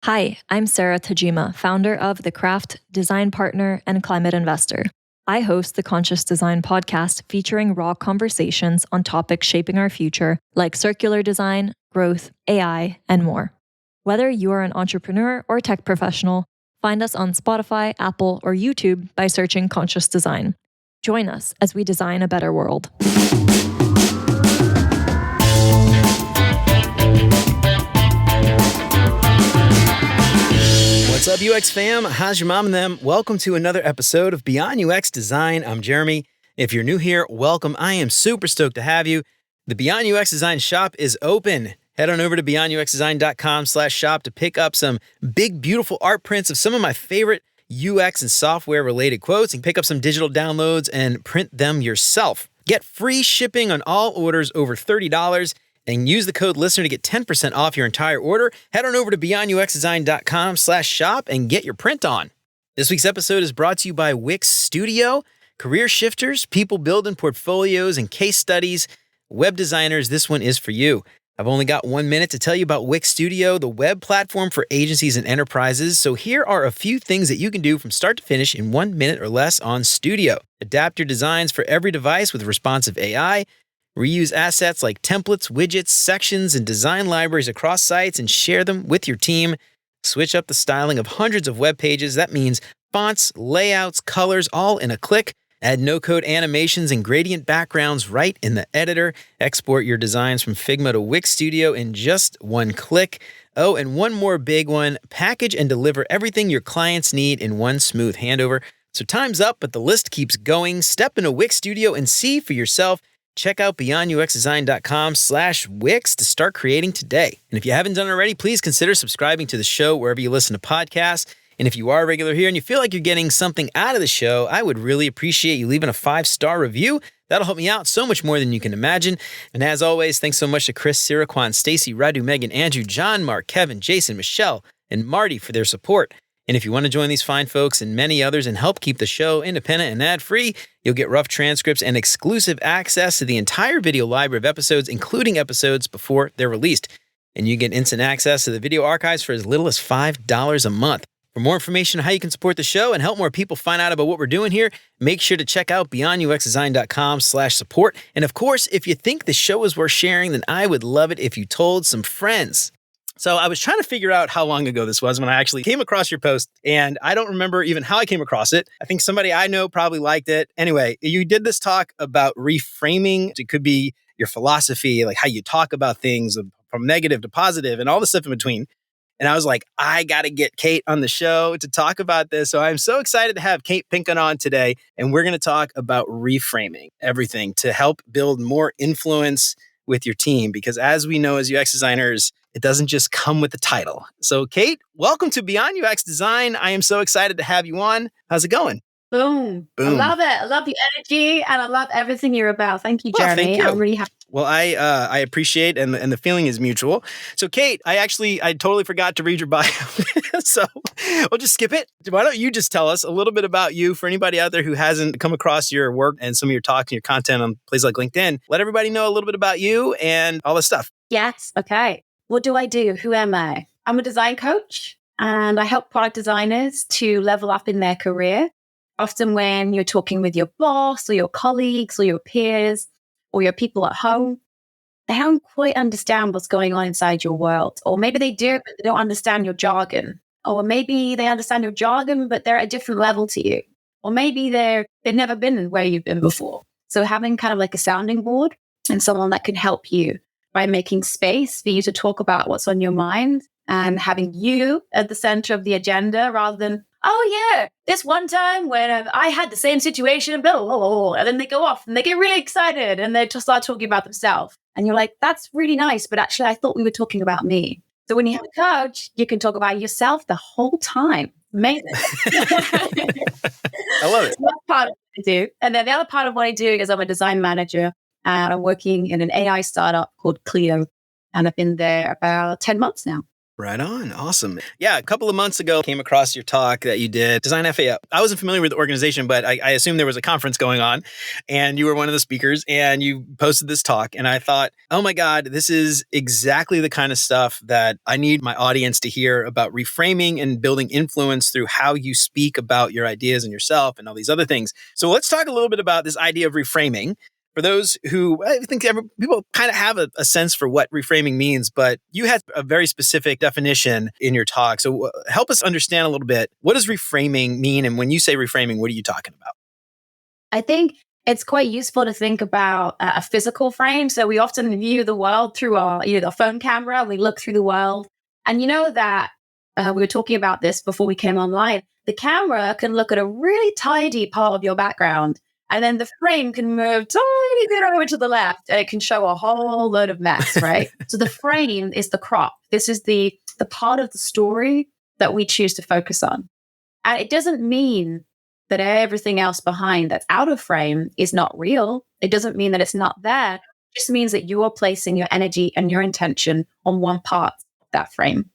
Hi, I'm Sarah Tajima, founder of The Craft, design partner, and climate investor. I host the Conscious Design podcast featuring raw conversations on topics shaping our future, like circular design, growth, AI, and more. Whether you are an entrepreneur or tech professional, find us on Spotify, Apple, or YouTube by searching Conscious Design. Join us as we design a better world. What's up, UX fam? How's your mom and them? Welcome to another episode of Beyond UX Design. I'm Jeremy. If you're new here, welcome. I am super stoked to have you. The Beyond UX Design shop is open. Head on over to beyonduxdesign.com/shop to pick up some big, beautiful art prints of some of my favorite UX and software related quotes and pick up some digital downloads and print them yourself. Get free shipping on all orders over $30. And use the code LISTENER to get 10% off your entire order. Head on over to beyonduxdesign.com/shop and get your print on. This week's episode is brought to you by Wix Studio. Career shifters, people building portfolios and case studies, web designers, this one is for you. I've only got 1 minute to tell you about Wix Studio, the web platform for agencies and enterprises. So here are a few things that you can do from start to finish in 1 minute or less on Studio. Adapt your designs for every device with responsive AI. Reuse assets like templates, widgets, sections, and design libraries across sites and share them with your team. Switch up the styling of hundreds of web pages. That means fonts, layouts, colors, all in a click. Add no-code animations and gradient backgrounds right in the editor. Export your designs from Figma to Wix Studio in just one click. Oh, and one more big one. Package and deliver everything your clients need in one smooth handover. So time's up, but the list keeps going. Step into Wix Studio and see for yourself. Check out beyonduxdesign.com/Wix to start creating today. And if you haven't done it already, please consider subscribing to the show wherever you listen to podcasts. And if you are a regular here and you feel like you're getting something out of the show, I would really appreciate you leaving a 5-star review. That'll help me out so much more than you can imagine. And as always, thanks so much to Chris, Siraquan, Stacy, Radu, Megan, Andrew, John, Mark, Kevin, Jason, Michelle, and Marty for their support. And if you want to join these fine folks and many others and help keep the show independent and ad-free, you'll get rough transcripts and exclusive access to the entire video library of episodes, including episodes before they're released. And you get instant access to the video archives for as little as $5 a month. For more information on how you can support the show and help more people find out about what we're doing here, make sure to check out beyonduxdesign.com/support. And of course, if you think the show is worth sharing, then I would love it if you told some friends. So I was trying to figure out how long ago this was when I actually came across your post, and I don't remember even how I came across it. I think somebody I know probably liked it. Anyway, you did this talk about reframing. It could be your philosophy, like how you talk about things from negative to positive and all the stuff in between. And I was like, I got to get Kate on the show to talk about this. So I'm so excited to have Kate Pincott on today. And we're going to talk about reframing everything to help build more influence with your team. Because as we know, as UX designers, it doesn't just come with the title. So Kate, welcome to Beyond UX Design. I am so excited to have you on. How's it going? Boom. I love it. I love the energy and I love everything you're about. Thank you, Jeremy. Thank you. I'm really happy. Well, I appreciate and the feeling is mutual. So Kate, I totally forgot to read your bio. So we'll just skip it. Why don't you just tell us a little bit about you for anybody out there who hasn't come across your work and some of your talks and your content on places like LinkedIn. Let everybody know a little bit about you and all this stuff. Yes. Okay. What do I do? Who am I? I'm a design coach and I help product designers to level up in their career. Often when you're talking with your boss or your colleagues or your peers or your people at home, they don't quite understand what's going on inside your world. Or maybe they do, but they don't understand your jargon. Or maybe they understand your jargon, but they're at a different level to you. Or maybe they've never been where you've been before. So having kind of like a sounding board and someone that can help you by making space for you to talk about what's on your mind and having you at the center of the agenda rather than, oh yeah, this one time when I had the same situation, blah, blah, blah, blah. And then they go off and they get really excited and they just start talking about themselves. And you're like, that's really nice, but actually I thought we were talking about me. So when you have a coach, you can talk about yourself the whole time. Amazing. I love it. So that's part of what I do. And then the other part of what I do is I'm a design manager and I'm working in an AI startup called Clio. And I've been there about 10 months now. Right on. Awesome. Yeah, a couple of months ago, came across your talk that you did, Design FA. I wasn't familiar with the organization, but I assumed there was a conference going on and you were one of the speakers and you posted this talk. And I thought, oh my God, this is exactly the kind of stuff that I need my audience to hear about reframing and building influence through how you speak about your ideas and yourself and all these other things. So let's talk a little bit about this idea of reframing. For those who I think people kind of have a sense for what reframing means, but you had a very specific definition in your talk. So help us understand a little bit, what does reframing mean? And when you say reframing, what are you talking about? I think it's quite useful to think about a physical frame. So we often view the world through our phone camera. We look through the world. And you know that we were talking about this before we came online. The camera can look at a really tidy part of your background. And then the frame can move tiny bit over to the left and it can show a whole load of mess, right? So the frame is the crop. This is the part of the story that we choose to focus on. And it doesn't mean that everything else behind that's out of frame is not real. It doesn't mean that it's not there. It just means that you are placing your energy and your intention on one part of that frame.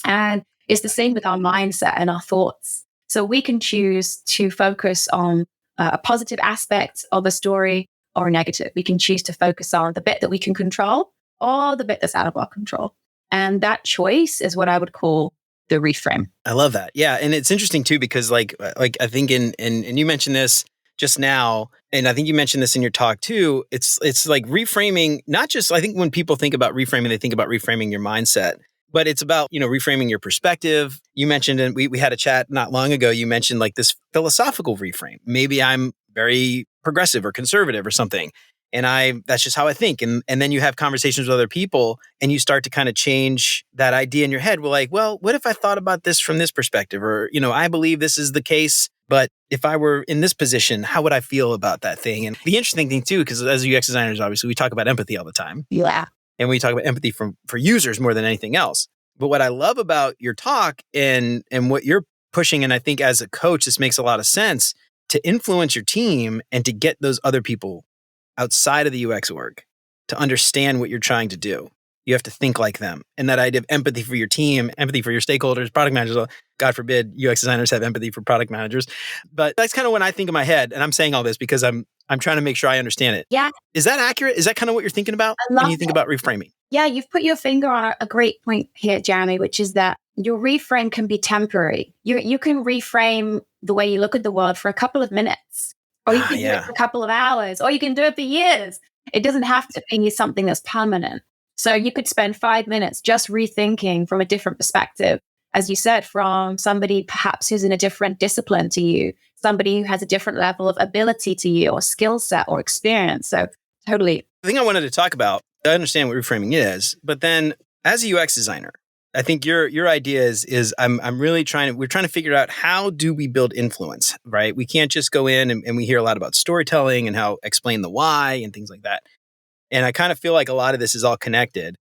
And it's the same with our mindset and our thoughts. So we can choose to focus on a positive aspect of a story or a negative. We can choose to focus on the bit that we can control or the bit that's out of our control. And that choice is what I would call the reframe. I love that. Yeah. And it's interesting too, because like I think and you mentioned this just now, and I think you mentioned this in your talk too. It's like reframing, not just, I think when people think about reframing, they think about reframing your mindset. But it's about, reframing your perspective. You mentioned, and we had a chat not long ago, you mentioned like this philosophical reframe. Maybe I'm very progressive or conservative or something. And that's just how I think. And then you have conversations with other people and you start to kind of change that idea in your head. We're like, well, what if I thought about this from this perspective? Or, I believe this is the case, but if I were in this position, how would I feel about that thing? And the interesting thing too, because as UX designers, obviously we talk about empathy all the time. Yeah. And we talk about empathy for users more than anything else. But what I love about your talk and what you're pushing, and I think as a coach, this makes a lot of sense, to influence your team and to get those other people outside of the UX org to understand what you're trying to do. You have to think like them. And that idea of empathy for your team, empathy for your stakeholders, product managers, God forbid UX designers have empathy for product managers. But that's kind of when I think in my head, and I'm saying all this because I'm trying to make sure I understand it. Yeah. Is that accurate? Is that kind of what you're thinking about when you think about reframing? Yeah, you've put your finger on a great point here, Jeremy, which is that your reframe can be temporary. You can reframe the way you look at the world for a couple of minutes, or you can do it for a couple of hours, or you can do it for years. It doesn't have to be something that's permanent. So you could spend 5 minutes just rethinking from a different perspective, as you said, from somebody perhaps who's in a different discipline to you, somebody who has a different level of ability to you or skill set or experience. So totally. The thing I wanted to talk about, I understand what reframing is, but then as a UX designer, I think your idea is I'm really we're trying to figure out how do we build influence, right? We can't just go in and we hear a lot about storytelling and how explain the why and things like that. And I kind of feel like a lot of this is all connected.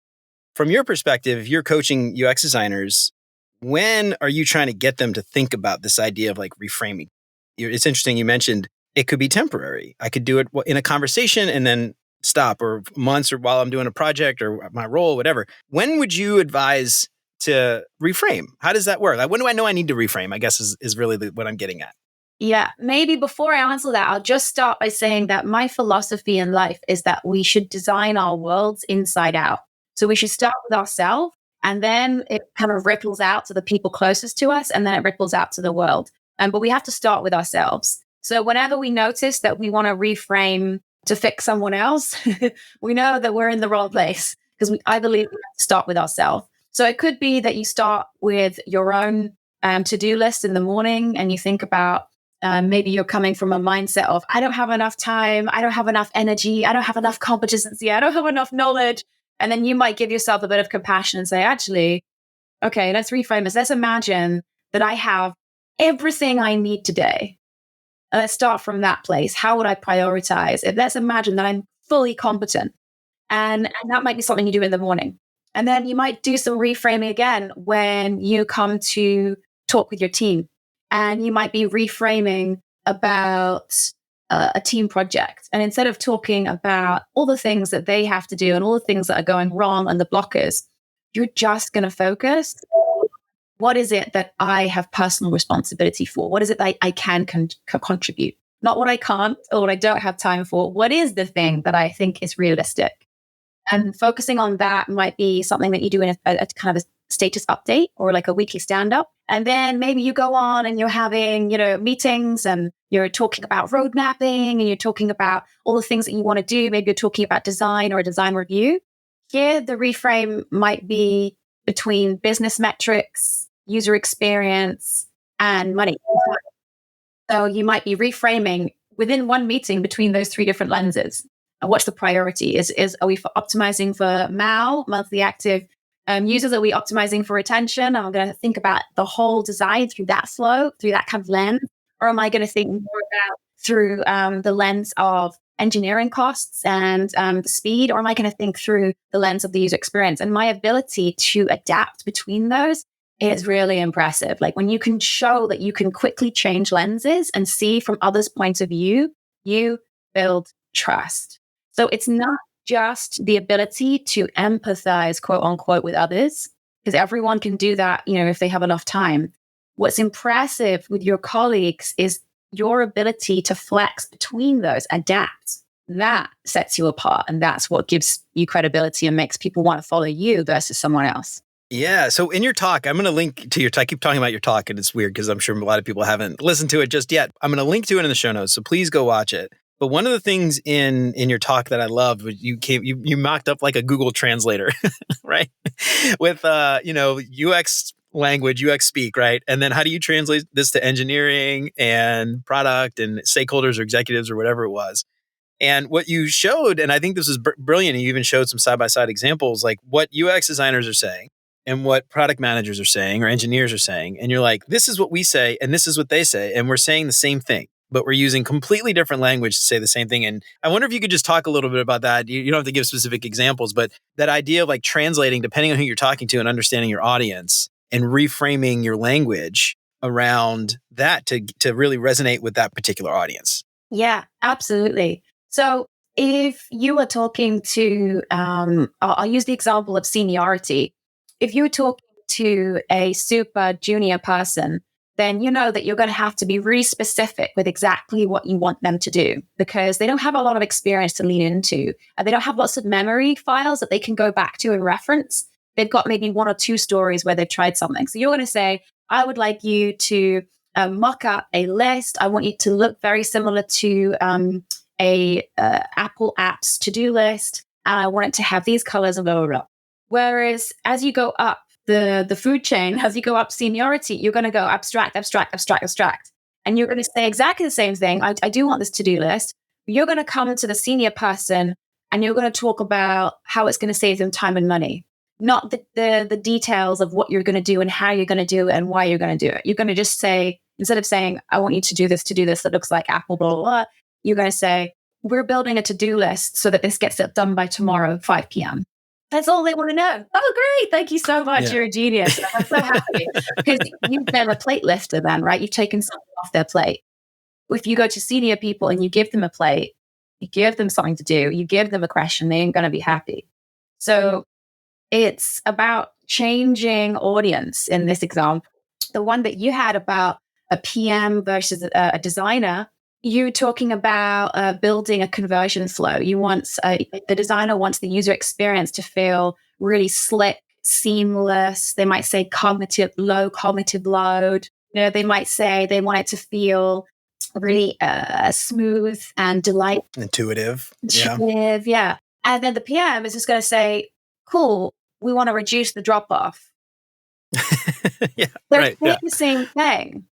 From your perspective, if you're coaching UX designers, when are you trying to get them to think about this idea of like reframing? It's interesting. You mentioned it could be temporary. I could do it in a conversation and then stop, or months, or while I'm doing a project or my role, whatever. When would you advise to reframe? How does that work? Like, when do I know I need to reframe? I guess is really what I'm getting at. Yeah, maybe before I answer that, I'll just start by saying that my philosophy in life is that we should design our worlds inside out. So we should start with ourselves, and then it kind of ripples out to the people closest to us, and then it ripples out to the world. But we have to start with ourselves. So whenever we notice that we want to reframe to fix someone else, we know that we're in the wrong place, because I believe we have to start with ourselves. So it could be that you start with your own to-do list in the morning, and you think about maybe you're coming from a mindset of, I don't have enough time, I don't have enough energy, I don't have enough competency, I don't have enough knowledge. And then you might give yourself a bit of compassion and say, actually, okay, let's reframe this. Let's imagine that I have everything I need today. Let's start from that place. How would I prioritize? Let's imagine that I'm fully competent. And that might be something you do in the morning. And then you might do some reframing again when you come to talk with your team. And you might be reframing about a team project. And instead of talking about all the things that they have to do and all the things that are going wrong and the blockers, you're just going to focus. What is it that I have personal responsibility for? What is it that I can contribute? Not what I can't or what I don't have time for. What is the thing that I think is realistic? And focusing on that might be something that you do in a kind of a status update or like a weekly stand-up. And then maybe you go on and you're having, meetings and you're talking about road mapping and you're talking about all the things that you want to do. Maybe you're talking about design or a design review. Here, the reframe might be between business metrics, user experience, and money. So you might be reframing within one meeting between those three different lenses. And what's the priority? Are we optimizing for MAU, monthly active users? Are we optimizing for retention? Am I going to think about the whole design through that flow, through that kind of lens? Or am I going to think more about through the lens of engineering costs and the speed? Or am I going to think through the lens of the user experience? And my ability to adapt between those is really impressive. Like when you can show that you can quickly change lenses and see from others' points of view, you build trust. So it's not just the ability to empathize, quote unquote, with others, because everyone can do that, if they have enough time. What's impressive with your colleagues is your ability to flex between those, adapt. That sets you apart. And that's what gives you credibility and makes people want to follow you versus someone else. Yeah. So in your talk, I'm going to link to your talk. I keep talking about your talk, and it's weird because I'm sure a lot of people haven't listened to it just yet. I'm going to link to it in the show notes. So please go watch it. But one of the things in your talk that I loved was you mocked up like a Google translator, right? With UX language, UX speak, right? And then how do you translate this to engineering and product and stakeholders or executives or whatever it was? And what you showed, and I think this is brilliant, and you even showed some side-by-side examples, like what UX designers are saying and what product managers are saying or engineers are saying. And you're like, this is what we say, and this is what they say, and we're saying the same thing, but we're using completely different language to say the same thing. And I wonder if you could just talk a little bit about that. You don't have to give specific examples, but that idea of like translating, depending on who you're talking to and understanding your audience and reframing your language around that to really resonate with that particular audience. Yeah, absolutely. So if you were talking to, I'll use the example of seniority. If you were talking to a super junior person, then you know that you're going to have to be really specific with exactly what you want them to do because they don't have a lot of experience to lean into. And they don't have lots of memory files that they can go back to and reference. They've got maybe one or two stories where they've tried something. So you're going to say, I would like you to mock up a list. I want you to look very similar to a Apple Apps to-do list. And I want it to have these colors and blah, blah, blah. Whereas as you go up the food chain, as you go up seniority, you're going to go abstract, abstract, abstract, abstract. And you're going to say exactly the same thing. I do want this to-do list. You're going to come to the senior person and you're going to talk about how it's going to save them time and money, not the details of what you're going to do and how you're going to do it and why you're going to do it. You're going to just say, instead of saying, I want you to do this that looks like Apple, blah, blah, blah, you're going to say, we're building a to-do list so that this gets done by tomorrow, 5 p.m. That's all they want to know. Oh, great. Thank you so much. Yeah. You're a genius. I'm so happy because you've been a plate lifter then, right? You've taken something off their plate. If you go to senior people and you give them a plate, you give them something to do, you give them a question, they ain't going to be happy. So it's about changing audience in this example. The one that you had about a PM versus a designer, you're talking about building a conversion flow. You want the designer wants the user experience to feel really slick, seamless. They might say low cognitive load. They might say they want it to feel really smooth and delightful, intuitive. Yeah. And then the PM is just going to say, "Cool, we want to reduce the drop off." Yeah, They're saying the same thing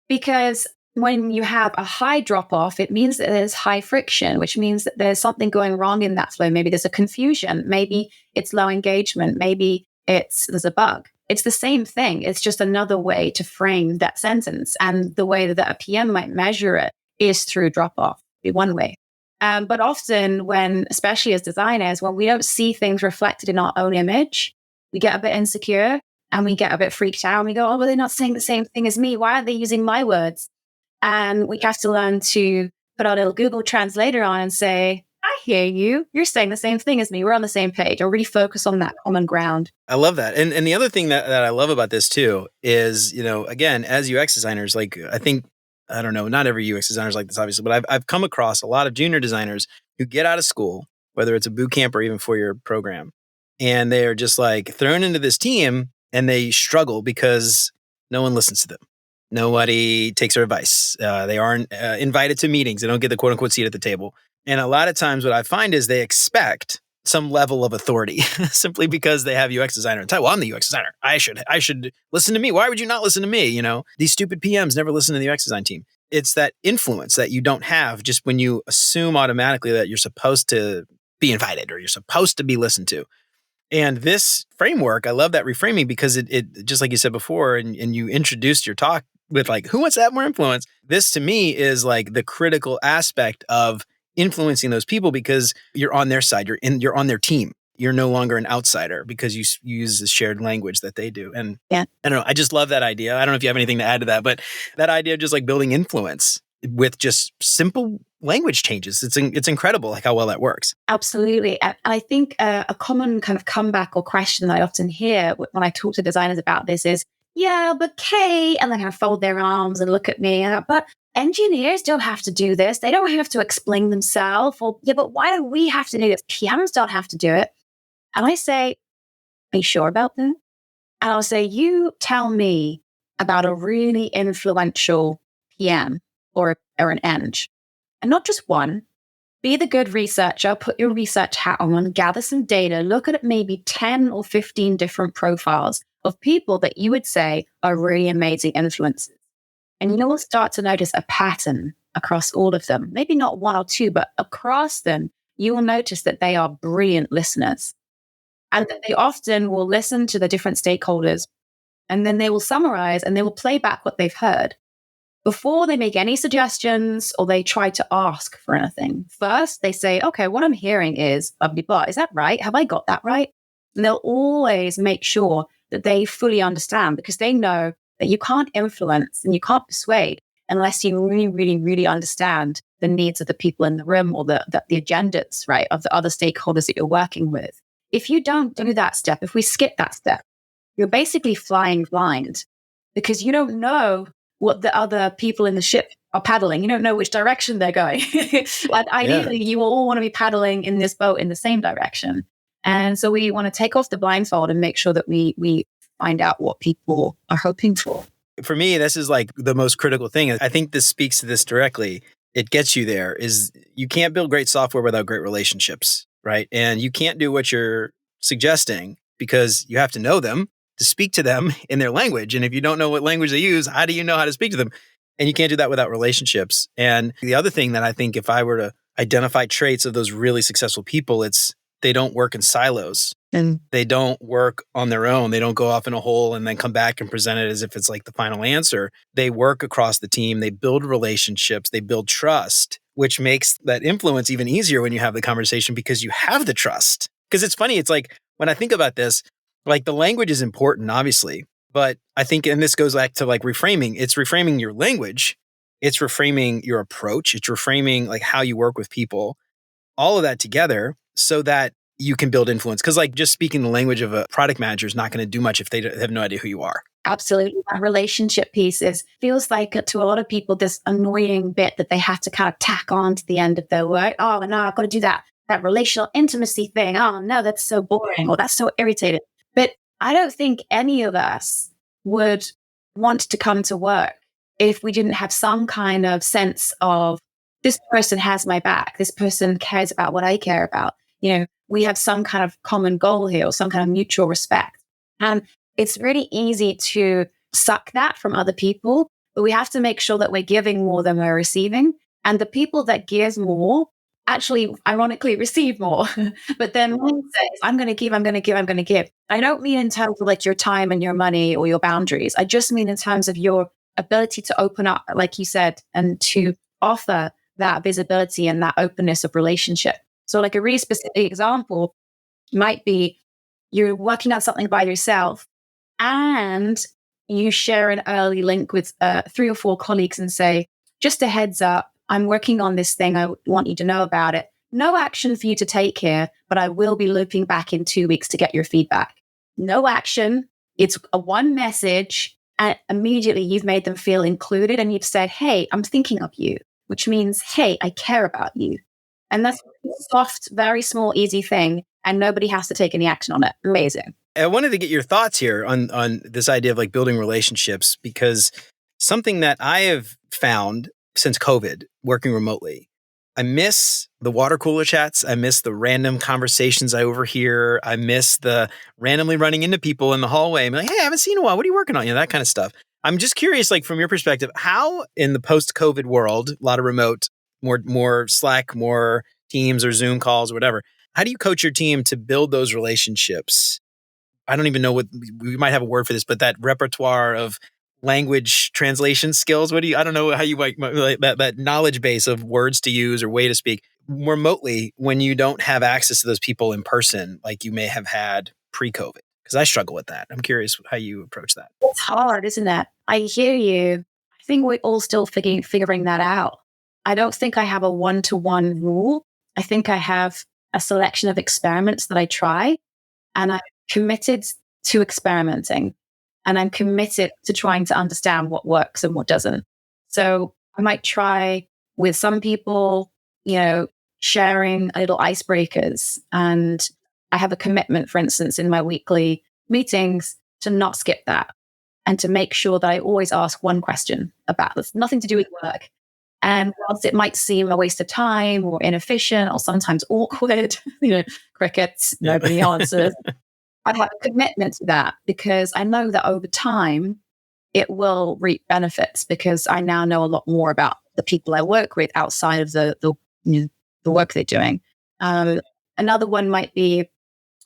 because when you have a high drop off, it means that there's high friction, which means that there's something going wrong in that flow. Maybe there's a confusion. Maybe it's low engagement. Maybe there's a bug. It's the same thing. It's just another way to frame that sentence. And the way that a PM might measure it is through drop off, be one way. But often especially as designers, when we don't see things reflected in our own image, we get a bit insecure and we get a bit freaked out and we go, oh, well, they're not saying the same thing as me. Why aren't they using my words? And we have to learn to put our little Google translator on and say, I hear you. You're saying the same thing as me. We're on the same page. Or really focus on that common ground. I love that. And the other thing that I love about this too is, again, as UX designers, like I don't know, not every UX designer is like this, obviously, but I've come across a lot of junior designers who get out of school, whether it's a boot camp or even 4-year program, and they are just like thrown into this team and they struggle because no one listens to them. Nobody takes their advice. They aren't invited to meetings. They don't get the quote unquote seat at the table. And a lot of times what I find is they expect some level of authority simply because they have UX designer and well, I'm the UX designer. I should listen to me. Why would you not listen to me? These stupid PMs never listen to the UX design team. It's that influence that you don't have just when you assume automatically that you're supposed to be invited or you're supposed to be listened to. And this framework, I love that reframing because it just like you said before, and you introduced your talk with like, who wants to have more influence? This to me is like the critical aspect of influencing those people because you're on their side, you're on their team. You're no longer an outsider because you use the shared language that they do. And yeah, I don't know, I just love that idea. I don't know if you have anything to add to that, but that idea of just like building influence with just simple language changes. It's incredible like how well that works. Absolutely. And I think a common kind of comeback or question that I often hear when I talk to designers about this is, yeah, but Kate, and they kind of fold their arms and look at me, but engineers don't have to do this. They don't have to explain themselves. Or, yeah, but why do we have to do this? PMs don't have to do it. And I say, are you sure about that? And I'll say, you tell me about a really influential PM or an eng. And not just one. Be the good researcher, put your research hat on, gather some data, look at maybe 10 or 15 different profiles of people that you would say are really amazing influencers. And you will start to notice a pattern across all of them. Maybe not one or two, but across them, you will notice that they are brilliant listeners. And that they often will listen to the different stakeholders, and then they will summarize and they will play back what they've heard before they make any suggestions or they try to ask for anything. First, they say, okay, what I'm hearing is, blah, blah, blah. Is that right? Have I got that right? And they'll always make sure that they fully understand because they know that you can't influence and you can't persuade unless you really, really, really understand the needs of the people in the room or the agendas, right, of the other stakeholders that you're working with. If you don't do that step, if we skip that step, you're basically flying blind because you don't know what the other people in the ship are paddling. You don't know which direction they're going. And ideally, you all want to be paddling in this boat in the same direction. And so we want to take off the blindfold and make sure that we find out what people are hoping for. For me, this is like the most critical thing. I think this speaks to this directly. It gets you there is you can't build great software without great relationships, right? And you can't do what you're suggesting because you have to know them to speak to them in their language. And if you don't know what language they use, how do you know how to speak to them? And you can't do that without relationships. And the other thing that I think if I were to identify traits of those really successful people, it's they don't work in silos and they don't work on their own. They don't go off in a hole and then come back and present it as if it's like the final answer. They work across the team. They build relationships. They build trust, which makes that influence even easier when you have the conversation because you have the trust. Because it's funny. It's like when I think about this, like the language is important, obviously, but I think, and this goes back to like reframing, it's reframing your language. It's reframing your approach. It's reframing like how you work with people, all of that together so that you can build influence. Because like just speaking the language of a product manager is not going to do much if they have no idea who you are. Absolutely. That relationship piece feels like to a lot of people, this annoying bit that they have to kind of tack on to the end of their work. Oh, no, I've got to do that relational intimacy thing. Oh, no, that's so boring or that's so irritating. But I don't think any of us would want to come to work if we didn't have some kind of sense of this person has my back. This person cares about what I care about. We have some kind of common goal here or some kind of mutual respect. And it's really easy to suck that from other people, but we have to make sure that we're giving more than we're receiving. And the people that give more actually, ironically, receive more. But then one says, I'm going to give, I'm going to give, I'm going to give. I don't mean in terms of like your time and your money or your boundaries. I just mean in terms of your ability to open up, like you said, and to offer that visibility and that openness of relationship. So like a really specific example might be you're working on something by yourself and you share an early link with 3 or 4 colleagues and say, just a heads up, I'm working on this thing. I want you to know about it. no action for you to take here, but I will be looping back in 2 weeks to get your feedback. No action. It's a one message. And immediately you've made them feel included and you've said, hey, I'm thinking of you, which means, hey, I care about you. And that's a soft, very small, easy thing. And nobody has to take any action on it. Amazing. I wanted to get your thoughts here on this idea of like building relationships, because something that I have found since COVID working remotely, I miss the water cooler chats. I miss the random conversations I overhear. I miss the randomly running into people in the hallway and be like, hey, I haven't seen you in a while. What are you working on? That kind of stuff. I'm just curious, like from your perspective, how in the post-COVID world, a lot of remote, more Slack, more Teams or Zoom calls or whatever, how do you coach your team to build those relationships? I don't even know what we might have a word for this, but that repertoire of language translation skills. I don't know how you like that knowledge base of words to use or way to speak remotely when you don't have access to those people in person, like you may have had pre-COVID. Because I struggle with that. I'm curious how you approach that. It's hard, isn't it? I hear you. I think we're all still figuring that out. I don't think I have a one-to-one rule. I think I have a selection of experiments that I try, and I'm committed to experimenting, and I'm committed to trying to understand what works and what doesn't. So I might try with some people, sharing a little icebreakers. And I have a commitment, for instance, in my weekly meetings to not skip that and to make sure that I always ask one question about this, nothing to do with work. And whilst it might seem a waste of time or inefficient or sometimes awkward, crickets, nobody answers, I have a commitment to that because I know that over time it will reap benefits because I now know a lot more about the people I work with outside of the work they're doing. Another one might be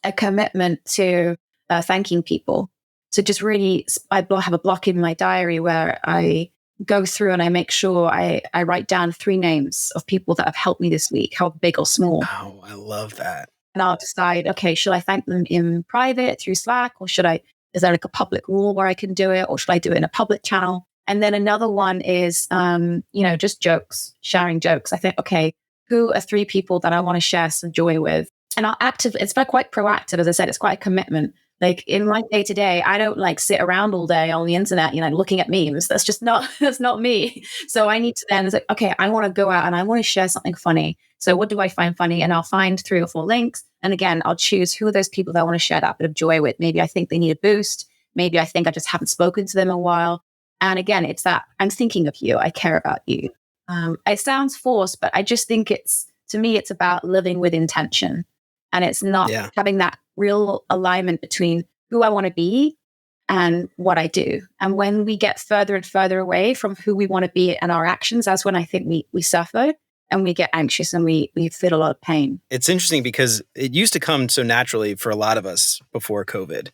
a commitment to thanking people. So just really, I have a block in my diary where I go through and I make sure I write down 3 names of people that have helped me this week, how big or small. Oh, I love that. And I'll decide, okay, should I thank them in private through Slack, or is there like a public rule where I can do it, or should I do it in a public channel? And then another one is, just jokes, sharing jokes. I think, okay, who are 3 people that I want to share some joy with? And it's quite proactive. As I said, it's quite a commitment. Like in my day to day, I don't like sit around all day on the internet, looking at memes. That's not me. So I need to then say, okay, I want to go out and I want to share something funny. So what do I find funny? And I'll find 3 or 4 links. And again, I'll choose who are those people that I want to share that bit of joy with. Maybe I think they need a boost. Maybe I think I just haven't spoken to them in a while. And again, it's that I'm thinking of you. I care about you. It sounds forced, but I just think to me, it's about living with intention. And it's not having that real alignment between who I want to be and what I do. And when we get further and further away from who we want to be and our actions, that's when I think we suffer and we get anxious and we feel a lot of pain. It's interesting because it used to come so naturally for a lot of us before COVID.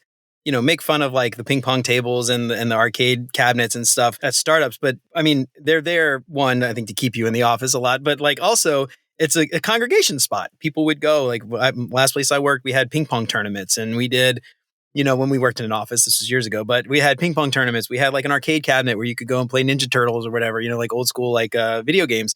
Make fun of like the ping pong tables and the arcade cabinets and stuff at startups. But I mean, they're there, one, I think, to keep you in the office a lot, but like also it's a congregation spot. People would go, like last place I worked, we had ping pong tournaments, and we did, when we worked in an office, this was years ago, but we had ping pong tournaments. We had like an arcade cabinet where you could go and play Ninja Turtles or whatever, like old school, like video games.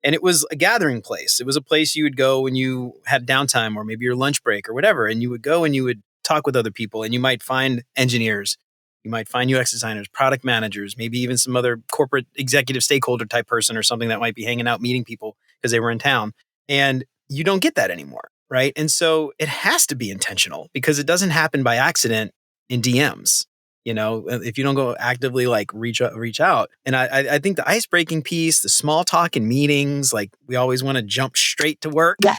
And it was a gathering place. It was a place you would go when you had downtime or maybe your lunch break or whatever. And you would go and you would talk with other people, and you might find engineers, you might find UX designers, product managers, maybe even some other corporate executive stakeholder type person or something that might be hanging out, meeting people because they were in town. And you don't get that anymore, right? And so it has to be intentional because it doesn't happen by accident in DMs. If you don't go actively like reach out. And I think the ice breaking piece, the small talk in meetings, like we always want to jump straight to work. Yeah.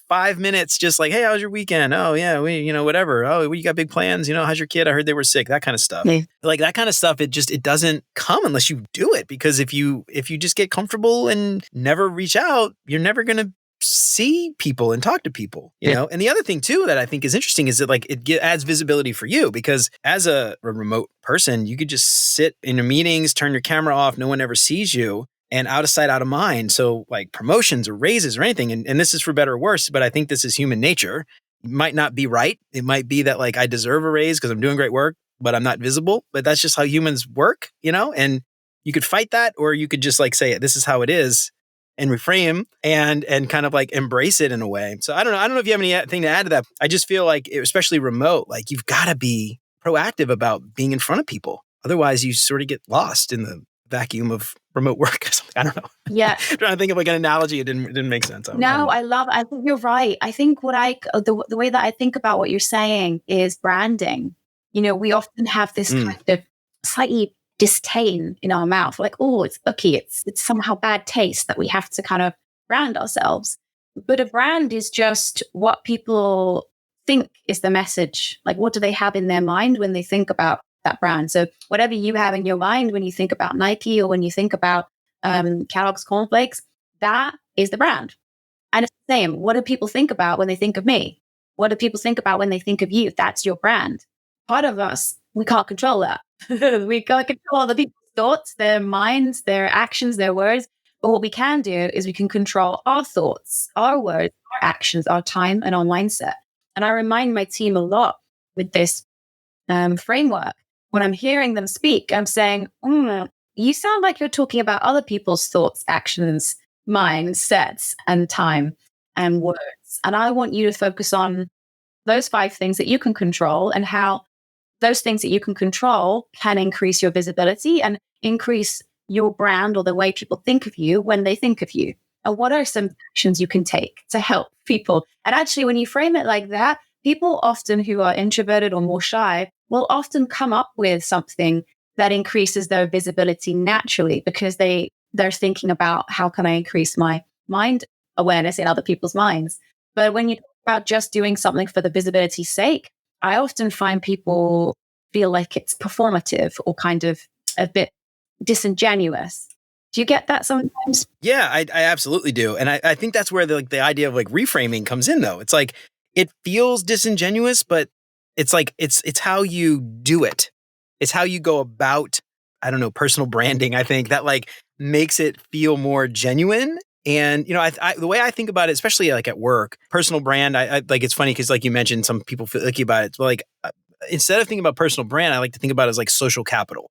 5 minutes, just like, hey, how was your weekend? Oh yeah, whatever. Oh, you got big plans? How's your kid? I heard they were sick. That kind of stuff. Yeah. Like that kind of stuff. It doesn't come unless you do it. Because if you just get comfortable and never reach out, you're never gonna see people and talk to people. And the other thing too that I think is interesting is that like adds visibility for you, because as a remote person, you could just sit in your meetings, turn your camera off, no one ever sees you. And out of sight, out of mind. So like promotions or raises or anything, and this is for better or worse, but I think this is human nature. It might not be right. It might be that like I deserve a raise because I'm doing great work, but I'm not visible. But that's just how humans work, and you could fight that, or you could just like say, this is how it is. and reframe and kind of like embrace it in a way. So I don't know. I don't know if you have anything to add to that. I just feel like, especially remote, like you've got to be proactive about being in front of people. Otherwise, you sort of get lost in the vacuum of remote work. I don't know. Yeah. I'm trying to think of like an analogy. It didn't make sense. I think you're right. I think the way that I think about what you're saying is branding. We often have this kind of slightly disdain in our mouth, like, oh, it's icky. It's somehow bad taste that we have to kind of brand ourselves. But a brand is just what people think is the message. Like, what do they have in their mind when they think about that brand? So whatever you have in your mind when you think about Nike or when you think about Kellogg's cornflakes, that is the brand. And it's the same. What do people think about when they think of me? What do people think about when they think of you? That's your brand. Part of us, we can't control that. We can't control other people's thoughts, their minds, their actions, their words. But what we can do is we can control our thoughts, our words, our actions, our time, and our mindset. And I remind my team a lot with this framework. When I'm hearing them speak, I'm saying, you sound like you're talking about other people's thoughts, actions, mindsets, and time and words. And I want you to focus on those 5 things that you can control and how those things that you can control can increase your visibility and increase your brand or the way people think of you when they think of you. And what are some actions you can take to help people? And actually, when you frame it like that, people often who are introverted or more shy will often come up with something that increases their visibility naturally because they're thinking about how can I increase my mind awareness in other people's minds. But when you talk about just doing something for the visibility's sake, I often find people feel like it's performative or kind of a bit disingenuous. Do you get that sometimes? Yeah, I absolutely do. And I think that's where the idea of like reframing comes in though. It's like, it feels disingenuous, but it's like, it's how you do it. It's how you go about, I don't know, personal branding. I think that like makes it feel more genuine. And, the way I think about it, especially like at work, personal brand, I like, it's funny because like you mentioned, some people feel icky about it. But like, instead of thinking about personal brand, I like to think about it as like social capital.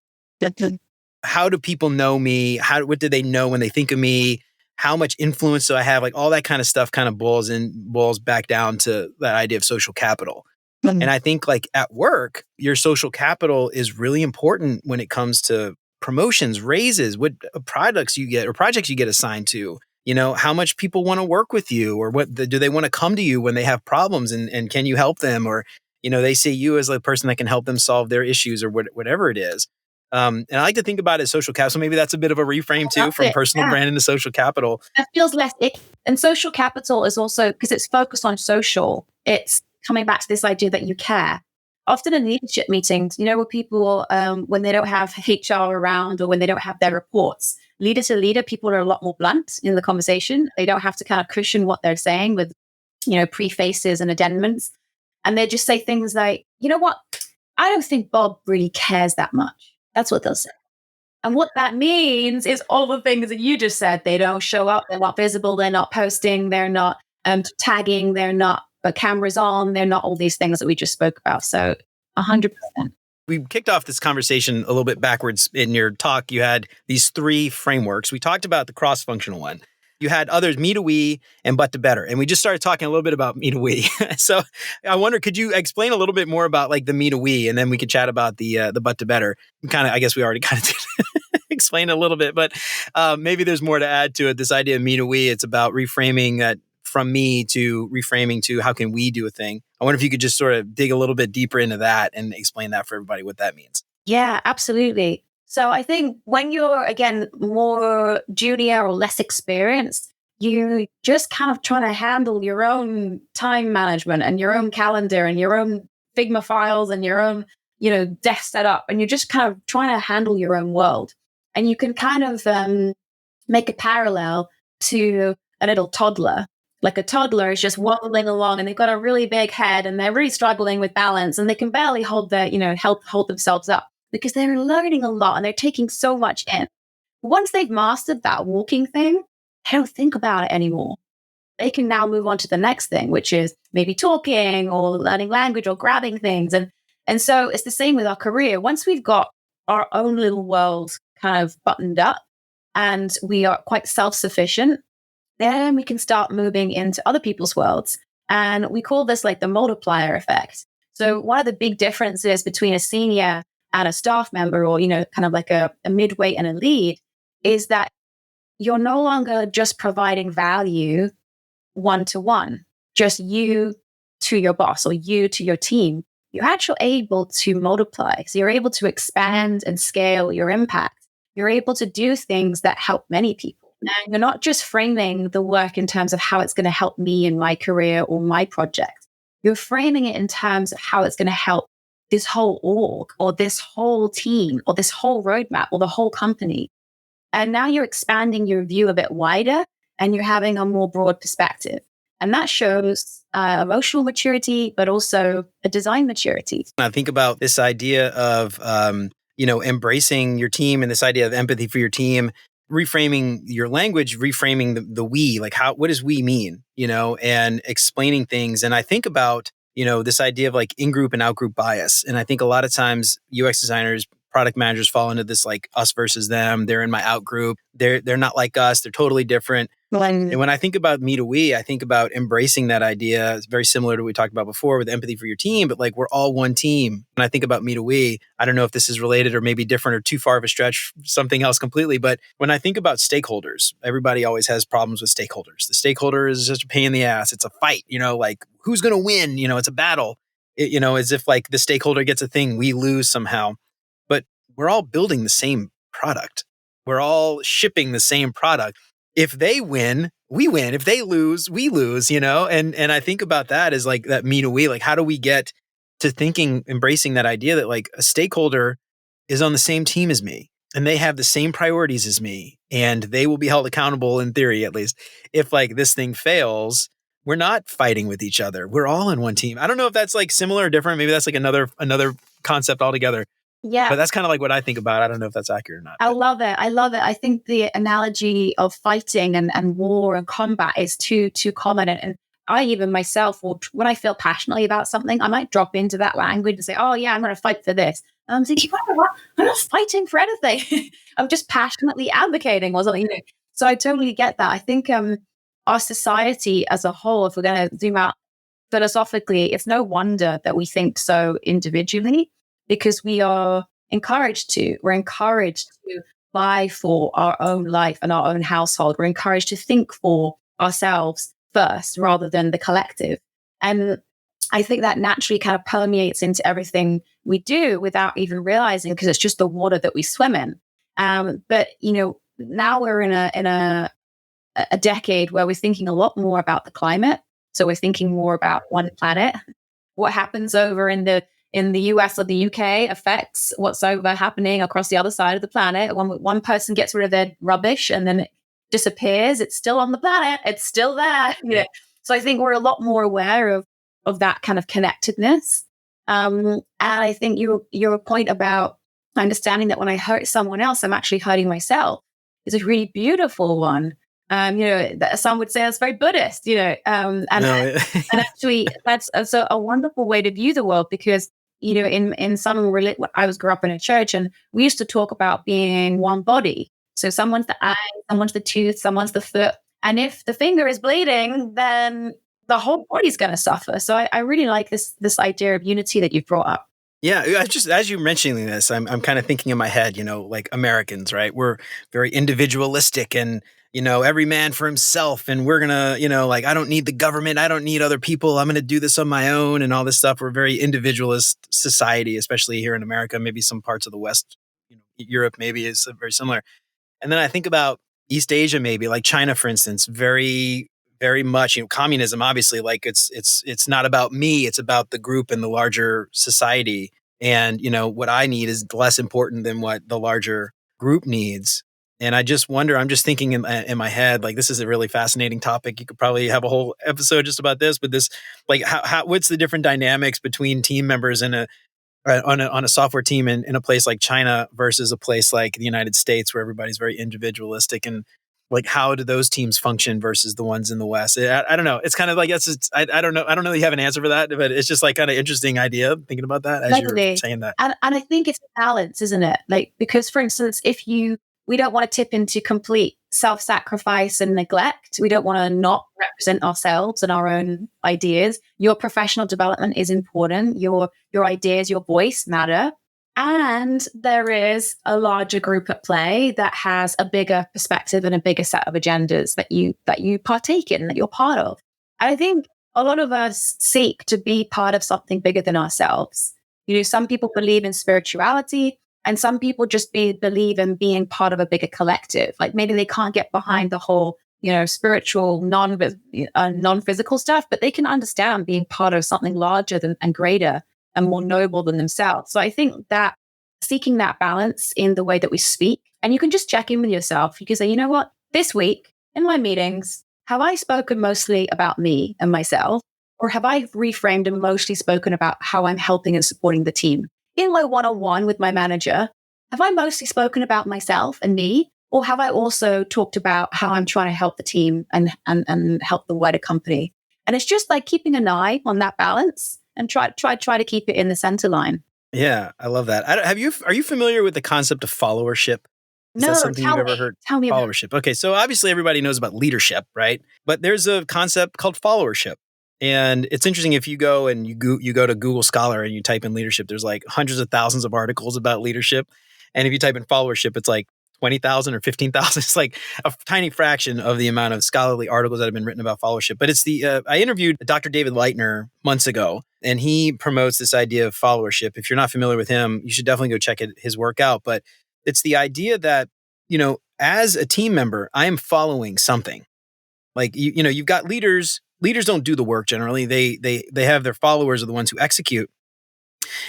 How do people know me? What do they know when they think of me? How much influence do I have? Like all that kind of stuff kind of boils back down to that idea of social capital. And I think like at work, your social capital is really important when it comes to promotions, raises, what products you get or projects you get assigned to, how much people want to work with you or do they want to come to you when they have problems and can you help them? Or, they see you as the person that can help them solve their issues or whatever it is. And I like to think about it as social capital. So maybe that's a bit of a reframe too from personal brand into social capital. That feels less icky. And social capital is also, because it's focused on social, it's coming back to this idea that you care. Often in leadership meetings, where people, when they don't have HR around or when they don't have their reports, leader to leader, people are a lot more blunt in the conversation. They don't have to kind of cushion what they're saying with, prefaces and addendums. And they just say things like, you know what? I don't think Bob really cares that much. That's what they'll say. And what that means is all the things that you just said. They don't show up. They're not visible. They're not posting. They're not tagging. They're not cameras on. They're not all these things that we just spoke about. So 100%. We kicked off this conversation a little bit backwards. In your talk, you had these 3 frameworks. We talked about the cross-functional one. You had others, me to we and but to better. And we just started talking a little bit about me to we. So I wonder, could you explain a little bit more about like the me to we, and then we could chat about the but to better. Kind of, I guess we already kind of did explain a little bit, but maybe there's more to add to it. This idea of me to we, it's about reframing that from me to reframing to how can we do a thing. I wonder if you could just sort of dig a little bit deeper into that and explain that for everybody, what that means. Yeah, absolutely. So I think when you're, again, more junior or less experienced, you just kind of trying to handle your own time management and your own calendar and your own Figma files and your own, desk setup. And you're just kind of trying to handle your own world. And you can kind of make a parallel to a little toddler. Like a toddler is just waddling along and they've got a really big head and they're really struggling with balance and they can barely hold themselves up, because they're learning a lot and they're taking so much in. Once they've mastered that walking thing, they don't think about it anymore. They can now move on to the next thing, which is maybe talking or learning language or grabbing things. And so it's the same with our career. Once we've got our own little world kind of buttoned up and we are quite self-sufficient, then we can start moving into other people's worlds. And we call this like the multiplier effect. So one of the big differences between a senior and a staff member, or, kind of like a midweight and a lead, is that you're no longer just providing value one-to-one, just you to your boss or you to your team. You're actually able to multiply. So you're able to expand and scale your impact. You're able to do things that help many people. And you're not just framing the work in terms of how it's going to help me in my career or my project. You're framing it in terms of how it's going to help this whole org or this whole team or this whole roadmap or the whole company. And now you're expanding your view a bit wider and you're having a more broad perspective. And that shows emotional maturity, but also a design maturity. I think about this idea of, embracing your team and this idea of empathy for your team, reframing your language, reframing the we, like what does we mean, and explaining things. And I think about, this idea of like in-group and out-group bias. And I think a lot of times UX designers, product managers fall into this like us versus them. They're in my out group. They're not like us. They're totally different. And when I think about me to we, I think about embracing that idea. It's very similar to what we talked about before with empathy for your team, but like we're all one team. When I think about me to we, I don't know if this is related or maybe different or too far of a stretch, something else completely. But when I think about stakeholders, everybody always has problems with stakeholders. The stakeholder is just a pain in the ass. It's a fight, like who's going to win? It's a battle, as if like the stakeholder gets a thing, we lose somehow. But we're all building the same product. We're all shipping the same product. If they win, we win. If they lose, we lose, And I think about that as like that me to we, like how do we get to thinking, embracing that idea that like a stakeholder is on the same team as me and they have the same priorities as me and they will be held accountable in theory, at least. If like this thing fails, we're not fighting with each other. We're all in one team. I don't know if that's like similar or different. Maybe that's like another concept altogether. Yeah. But that's kind of like what I think about. I don't know if that's accurate or not. I love it. I think the analogy of fighting and war and combat is too common. And I even myself, when I feel passionately about something, I might drop into that language and say, oh yeah, I'm going to fight for this. And I'm thinking, what? I'm not fighting for anything. I'm just passionately advocating or something. So I totally get that. I think our society as a whole, if we're going to zoom out philosophically, it's no wonder that we think so individually, because we are encouraged to. We're encouraged to buy for our own life and our own household. We're encouraged to think for ourselves first rather than the collective. And I think that naturally kind of permeates into everything we do without even realizing, because it's just the water that we swim in. But now we're in a decade where we're thinking a lot more about the climate. So we're thinking more about one planet. What happens over in the US or the UK affects what's over happening across the other side of the planet. One person gets rid of their rubbish and then it disappears, it's still on the planet. It's still there. So I think we're a lot more aware of that kind of connectedness. And I think your point about understanding that when I hurt someone else, I'm actually hurting myself is a really beautiful one. That some would say that's very Buddhist, and actually that's a wonderful way to view the world, because, in some I grew up in a church and we used to talk about being one body. So someone's the eye, someone's the tooth, someone's the foot. And if the finger is bleeding, then the whole body's going to suffer. So I really like this idea of unity that you've brought up. Yeah, just as you're mentioning this, I'm kind of thinking in my head, like Americans, right? We're very individualistic and, every man for himself. And we're going to, like, I don't need the government. I don't need other people. I'm going to do this on my own and all this stuff. We're a very individualist society, especially here in America. Maybe some parts of the West, Europe maybe is very similar. And then I think about East Asia, maybe like China, for instance, very, very much, communism, obviously, like it's not about me, it's about the group and the larger society. And, what I need is less important than what the larger group needs. And I just wonder, I'm just thinking in my head, like, this is a really fascinating topic. You could probably have a whole episode just about this, but this, like, what's the different dynamics between team members on a software team in a place like China versus a place like the United States, where everybody's very individualistic, and like, how do those teams function versus the ones in the West? I don't know. It's kind of like, I don't know. I don't know that you have an answer for that, but it's just like kind of interesting idea thinking about that as you're saying that. And I think it's a balance, isn't it? Like, because for instance, we don't want to tip into complete self-sacrifice and neglect. We don't want to not represent ourselves and our own ideas. Your professional development is important. Your ideas, your voice matter. And there is a larger group at play that has a bigger perspective and a bigger set of agendas that you partake in, that you're part of. And I think a lot of us seek to be part of something bigger than ourselves. Some people believe in spirituality, and some people just believe in being part of a bigger collective. Like maybe they can't get behind the whole, spiritual, non-physical stuff, but they can understand being part of something larger and greater and more noble than themselves. So I think that seeking that balance in the way that we speak, and you can just check in with yourself. You can say, you know what, this week in my meetings, have I spoken mostly about me and myself, or have I reframed and mostly spoken about how I'm helping and supporting the team? In my one-on-one with my manager, have I mostly spoken about myself and me, or have I also talked about how I'm trying to help the team and help the wider company? And it's just like keeping an eye on that balance and try to keep it in the center line. Yeah, I love that. Are you familiar with the concept of followership? Is that something you've ever heard? Tell me about followership. Okay, so obviously everybody knows about leadership, right? But there's a concept called followership. And it's interesting if you go and you go to Google Scholar and you type in leadership, there's like hundreds of thousands of articles about leadership. And if you type in followership, it's like 20,000 or 15,000. It's like a tiny fraction of the amount of scholarly articles that have been written about followership. But it's I interviewed Dr. David Leitner months ago, and he promotes this idea of followership. If you're not familiar with him, you should definitely go check his work out. But it's the idea that, as a team member, I am following something. Like, you've got leaders. Leaders don't do the work generally. They have their followers are the ones who execute.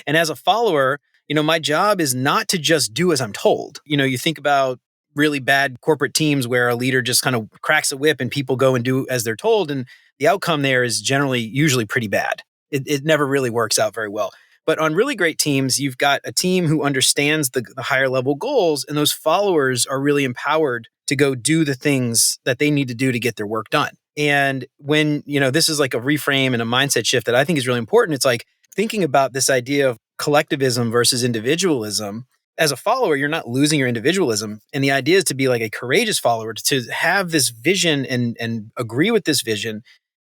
And as a follower, my job is not to just do as I'm told. You think about really bad corporate teams where a leader just kind of cracks a whip and people go and do as they're told. And the outcome there is usually pretty bad. It never really works out very well. But on really great teams, you've got a team who understands the higher level goals, and those followers are really empowered to go do the things that they need to do to get their work done. And when, this is like a reframe and a mindset shift that I think is really important. It's like thinking about this idea of collectivism versus individualism. As a follower, you're not losing your individualism. And the idea is to be like a courageous follower, to have this vision and agree with this vision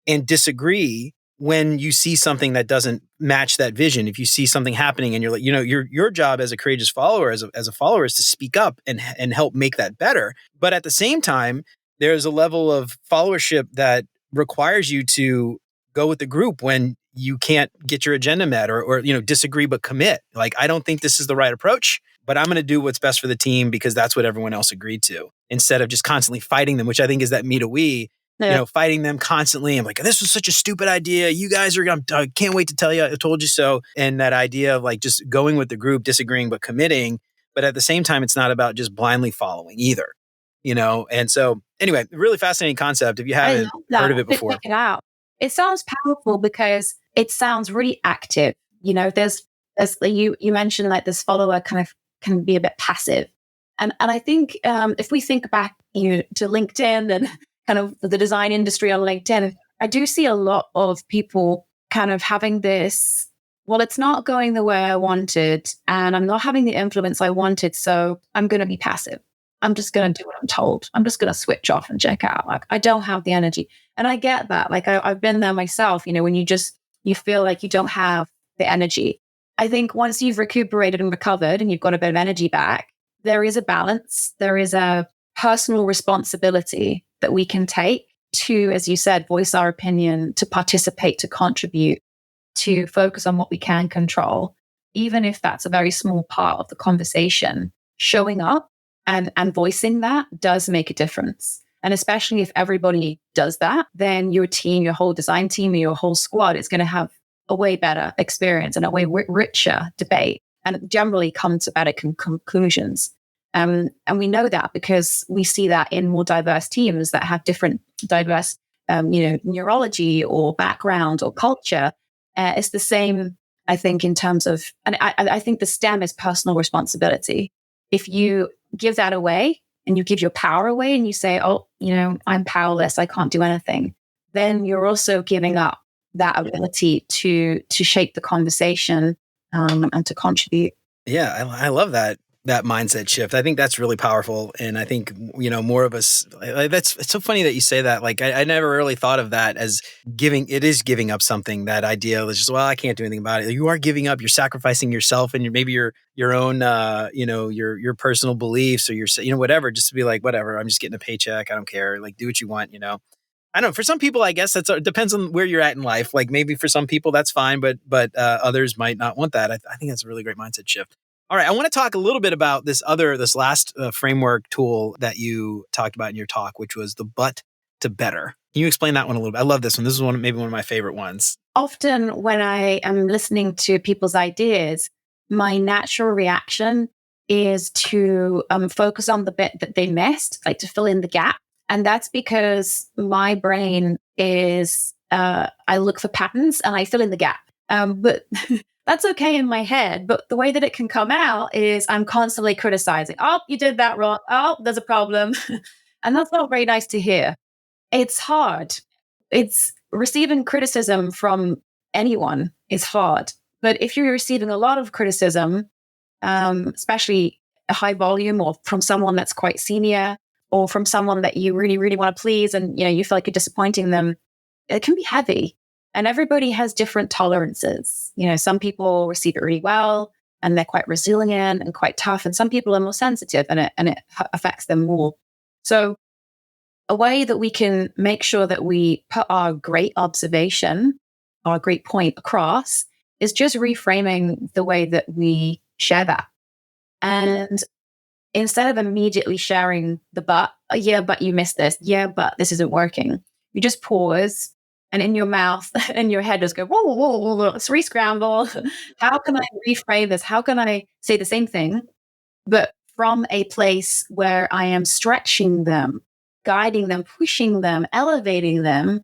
and disagree when you see something that doesn't match that vision. If you see something happening and you're like, your job as a courageous follower, as a follower, is to speak up and help make that better. But at the same time, there's a level of followership that requires you to go with the group when you can't get your agenda met or disagree but commit. Like, I don't think this is the right approach, but I'm going to do what's best for the team because that's what everyone else agreed to, instead of just constantly fighting them, which I think is that me to we. Yeah. Fighting them constantly. I'm like, this was such a stupid idea. You guys I can't wait to tell you, I told you so. And that idea of like just going with the group, disagreeing, but committing. But at the same time, it's not about just blindly following either, And so anyway, really fascinating concept. If you haven't heard of it before. Check it out. It sounds powerful because it sounds really active. There's you mentioned like this follower kind of can be a bit passive. And I think if we think back to LinkedIn and kind of the design industry on LinkedIn, I do see a lot of people kind of having this, well, it's not going the way I wanted and I'm not having the influence I wanted, so I'm going to be passive. I'm just going to do what I'm told. I'm just going to switch off and check out. Like, I don't have the energy. And I get that. Like I've been there myself, when you feel like you don't have the energy. I think once you've recuperated and recovered and you've got a bit of energy back, there is a balance. There is a personal responsibility that we can take to, as you said, voice our opinion, to participate, to contribute, to focus on what we can control, even if that's a very small part of the conversation. Showing up and voicing that does make a difference. And especially if everybody does that, then your team, your whole design team, your whole squad is going to have a way better experience and a way richer debate and generally come to better conclusions. And we know that because we see that in more diverse teams that have different diverse, neurology or background or culture. It's the same, I think, in terms of, and I think the stem is personal responsibility. If you give that away and you give your power away and you say, I'm powerless, I can't do anything, then you're also giving up that ability to shape the conversation and to contribute. Yeah, I love that. that mindset shift. I think that's really powerful. And I think, more of us, it's so funny that you say that. Like, I never really thought of that as it is giving up something. That idea is just, well, I can't do anything about it. You are giving up, you're sacrificing yourself and maybe your own, your personal beliefs or your, whatever, just to be like, whatever, I'm just getting a paycheck. I don't care. Like, do what you want, I don't know. For some people, I guess it depends on where you're at in life. Like maybe for some people that's fine, but others might not want that. I think that's a really great mindset shift. All right, I want to talk a little bit about this last framework tool that you talked about in your talk, which was the but to better. Can you explain that one a little bit? I love this one. This is maybe one of my favorite ones. Often when I am listening to people's ideas, my natural reaction is to focus on the bit that they missed, like to fill in the gap. And that's because my brain is, I look for patterns and I fill in the gap. But that's okay in my head. But the way that it can come out is I'm constantly criticizing. Oh, you did that wrong. Oh, there's a problem. And that's not very nice to hear. It's hard. It's receiving criticism from anyone is hard. But if you're receiving a lot of criticism, especially a high volume or from someone that's quite senior or from someone that you really, really want to please and you feel like you're disappointing them, it can be heavy. And everybody has different tolerances. Some people receive it really well and they're quite resilient and quite tough. And some people are more sensitive and it affects them more. So a way that we can make sure that we put our great observation, our great point across is just reframing the way that we share that. And instead of immediately sharing the but you missed this. Yeah, but this isn't working. You just pause and in your mouth and your head just go, whoa, whoa, whoa, whoa, whoa. Let's re-scramble. How can I reframe this? How can I say the same thing, but from a place where I am stretching them, guiding them, pushing them, elevating them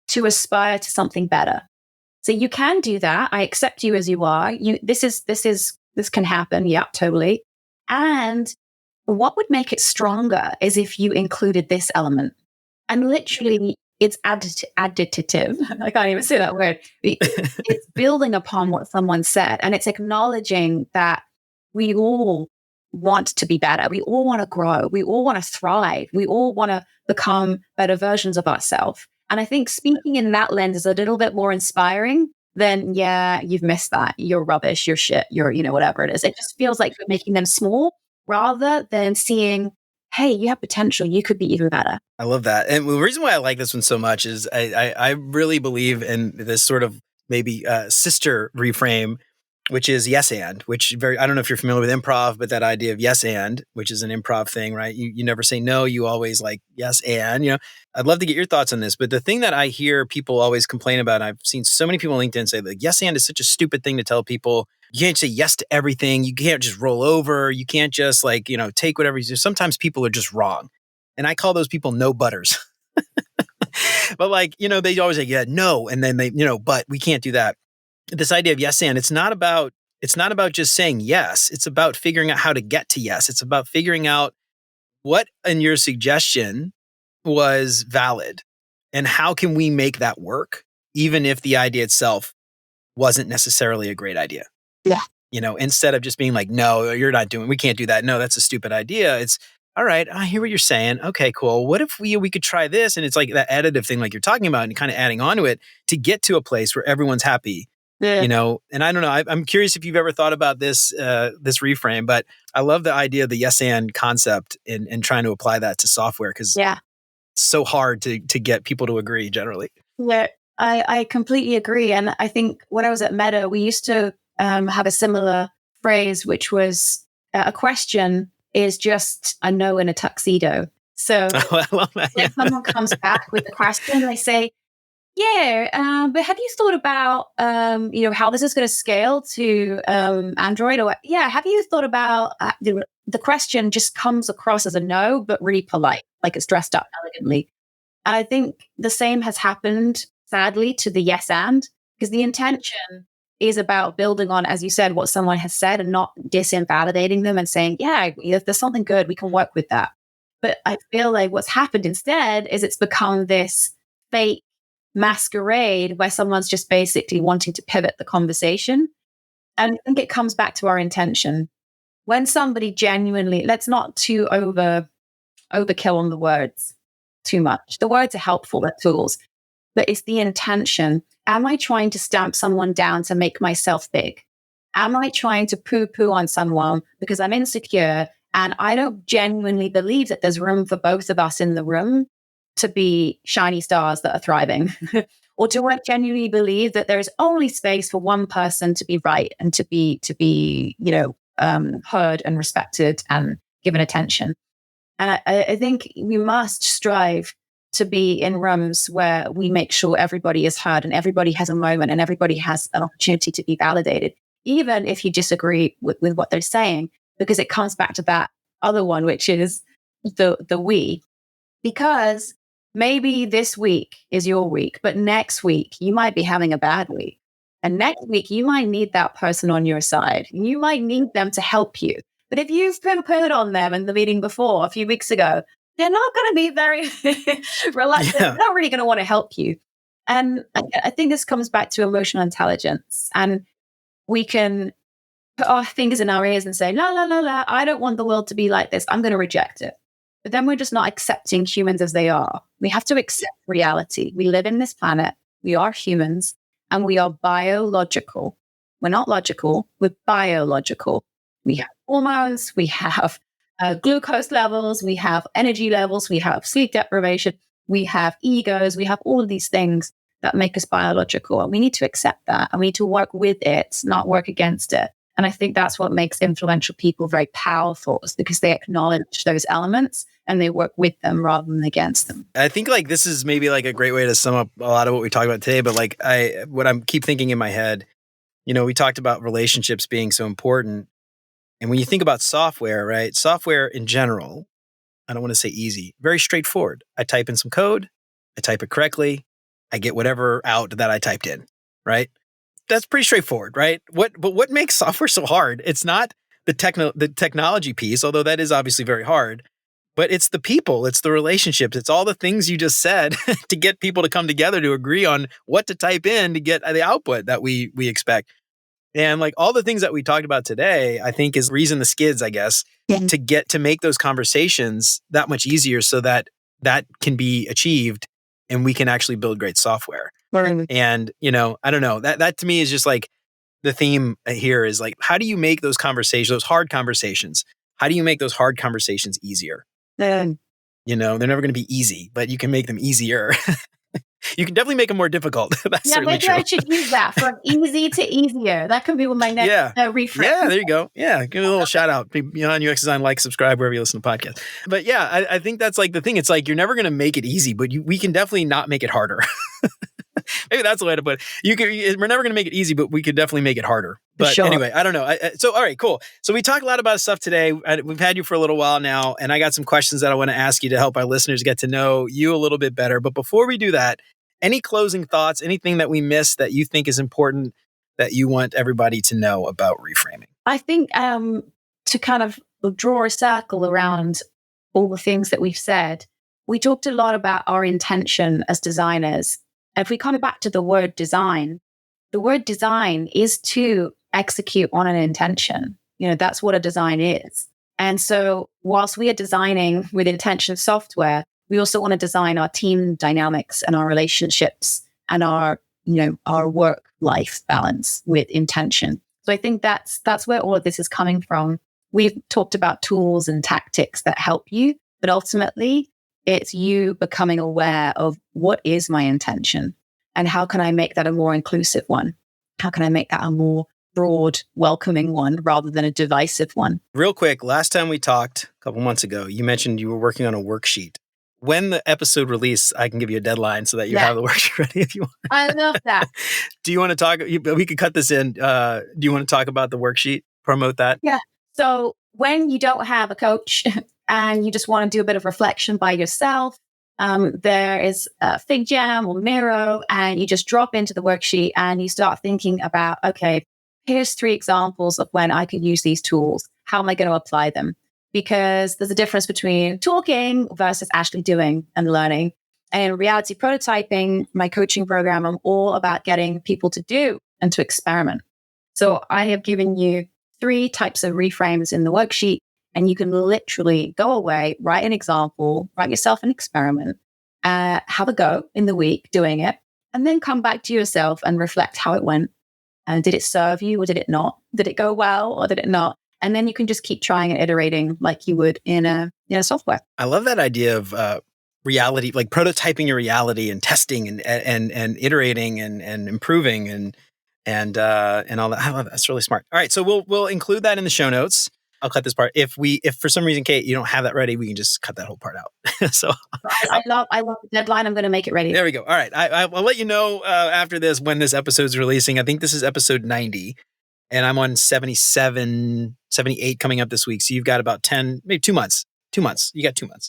to aspire to something better. So you can do that. I accept you as you are. This can happen. Yeah, totally. And what would make it stronger is if you included this element. And literally, it's additive. I can't even say that word. It's building upon what someone said. And it's acknowledging that we all want to be better. We all want to grow. We all want to thrive. We all want to become better versions of ourselves. And I think speaking in that lens is a little bit more inspiring than, yeah, you've missed that. You're rubbish. You're shit. You're, whatever it is. It just feels like you're making them small rather than seeing, hey, you have potential. You could be even better. I love that. And the reason why I like this one so much is I really believe in this sort of maybe sister reframe, which is yes and, I don't know if you're familiar with improv, but that idea of yes and, which is an improv thing, right? You never say no, you always like yes and, I'd love to get your thoughts on this. But the thing that I hear people always complain about, and I've seen so many people on LinkedIn say that yes and is such a stupid thing to tell people. You can't say yes to everything. You can't just roll over. You can't just take whatever you do. Sometimes people are just wrong. And I call those people no butters. But they always say, yeah, no. And then they, but we can't do that. This idea of yes and, it's not about just saying yes. It's about figuring out how to get to yes. It's about figuring out what in your suggestion was valid and how can we make that work, even if the idea itself wasn't necessarily a great idea. Yeah. Instead of just being like, no, we can't do that. No, that's a stupid idea. It's all right. I hear what you're saying. Okay, cool. What if we could try this? And it's like that additive thing, like you're talking about, and kind of adding on to it to get to a place where everyone's happy. Yeah. And I don't know. I'm curious if you've ever thought about this reframe, but I love the idea of the yes and concept and trying to apply that to software because it's so hard to get people to agree generally. Yeah, I completely agree. And I think when I was at Meta, we used to have a similar phrase, which was a question is just a no in a tuxedo. So I love that. If someone comes back with a question, they say, yeah, but have you thought about, how this is going to scale to Android? Or, have you thought about the question just comes across as a no, but really polite, like it's dressed up elegantly. And I think the same has happened, sadly, to the yes and, because the intention is about building on, as you said, what someone has said and not disinvalidating them and saying, yeah, if there's something good, we can work with that. But I feel like what's happened instead is it's become this fake masquerade where someone's just basically wanting to pivot the conversation. And I think it comes back to our intention. when somebody genuinely, let's not too overkill on the words too much. The words are helpful, they're tools, but it's the intention. Am I trying to stamp someone down to make myself big? Am I trying to poo-poo on someone because I'm insecure and I don't genuinely believe that there's room for both of us in the room to be shiny stars that are thriving? Or do I genuinely believe that there is only space for one person to be right and to be heard and respected and given attention? And I think we must strive to be in rooms where we make sure everybody is heard and everybody has a moment and everybody has an opportunity to be validated, even if you disagree with what they're saying, because it comes back to that other one, which is the we. Because maybe this week is your week, but next week you might be having a bad week. And next week you might need that person on your side. You might need them to help you. But if you've been put on them in the meeting before a few weeks ago, they're not going to be very reluctant. Yeah. They're not really going to want to help you. And I think this comes back to emotional intelligence. And we can put our fingers in our ears and say, la, la, la, la, I don't want the world to be like this. I'm going to reject it. But then we're just not accepting humans as they are. We have to accept reality. We live in this planet. We are humans and we are biological. We're not logical. We're biological. We have hormones. We have glucose levels. We have energy levels. We have sleep deprivation. We have egos. We have all of these things that make us biological. And we need to accept that. And we need to work with it, not work against it. And I think that's what makes influential people very powerful, is because they acknowledge those elements and they work with them rather than against them. I think like this is maybe like a great way to sum up a lot of what we talked about today. But like what I'm keep thinking in my head, we talked about relationships being so important. And when you think about software, right? Software in general, I don't want to say easy, very straightforward. I type in some code, I type it correctly, I get whatever out that I typed in, right? That's pretty straightforward, right? But what makes software so hard? It's not the technology piece, although that is obviously very hard, but it's the people, it's the relationships, it's all the things you just said to get people to come together to agree on what to type in to get the output that we expect. And like all the things that we talked about today, I think is reason the skids, I guess, to make those conversations that much easier so that can be achieved and we can actually build great software. And, I don't know, that to me is just like the theme here is like, how do you make those conversations, those hard conversations, how do you make those hard conversations easier? They're never going to be easy, but you can make them easier. You can definitely make them more difficult. That's maybe true. I should use that from easy to easier. That could be my next reframe. Yeah, there you go. Yeah, give me a little shout out. On UX Design, like, subscribe wherever you listen to podcasts. But yeah, I think that's like the thing. It's like you're never going to make it easy, but we can definitely not make it harder. Maybe that's the way to put it. We're never going to make it easy, but we could definitely make it harder. But anyway, I don't know. So, all right, cool. So we talked a lot about stuff today. We've had you for a little while now, and I got some questions that I want to ask you to help our listeners get to know you a little bit better. But before we do that, any closing thoughts, anything that we missed that you think is important that you want everybody to know about reframing? I think to kind of draw a circle around all the things that we've said, we talked a lot about our intention as designers. If we come back to the word design, the word design is to execute on an intention. That's what a design is. And so whilst we are designing with intention software, we also want to design our team dynamics and our relationships and our work-life balance with intention. So I think that's where all of this is coming from. We've talked about tools and tactics that help you, but ultimately it's you becoming aware of what is my intention and how can I make that a more inclusive one? How can I make that a more broad, welcoming one rather than a divisive one? Real quick, last time we talked a couple months ago, you mentioned you were working on a worksheet. When the episode release, I can give you a deadline so that you have the worksheet ready if you want. I love that. Do you want to talk? We could cut this in. Do you want to talk about the worksheet? Promote that? Yeah. So when you don't have a coach and you just want to do a bit of reflection by yourself, there is a FigJam or Miro, and you just drop into the worksheet and you start thinking about, okay, here's 3 examples of when I could use these tools. How am I going to apply them? Because there's a difference between talking versus actually doing and learning. And in reality prototyping, my coaching program, I'm all about getting people to do and to experiment. So I have given you 3 types of reframes in the worksheet, and you can literally go away, write an example, write yourself an experiment, have a go in the week doing it, and then come back to yourself and reflect how it went. And did it serve you or did it not? Did it go well or did it not? And then you can just keep trying and iterating like you would in a software. I love that idea of reality, like prototyping your reality and testing and iterating and improving and all that. I love that. That's really smart. All right, so we'll include that in the show notes. I'll cut this part. If for some reason, Kate, you don't have that ready, we can just cut that whole part out. So I love the deadline. I'm going to make it ready. There we go. All right. I'll let you know after this when this episode is releasing. I think this is episode 90 and I'm on 77, 78 coming up this week. So you've got about 10, maybe 2 months. 2 months. You got 2 months.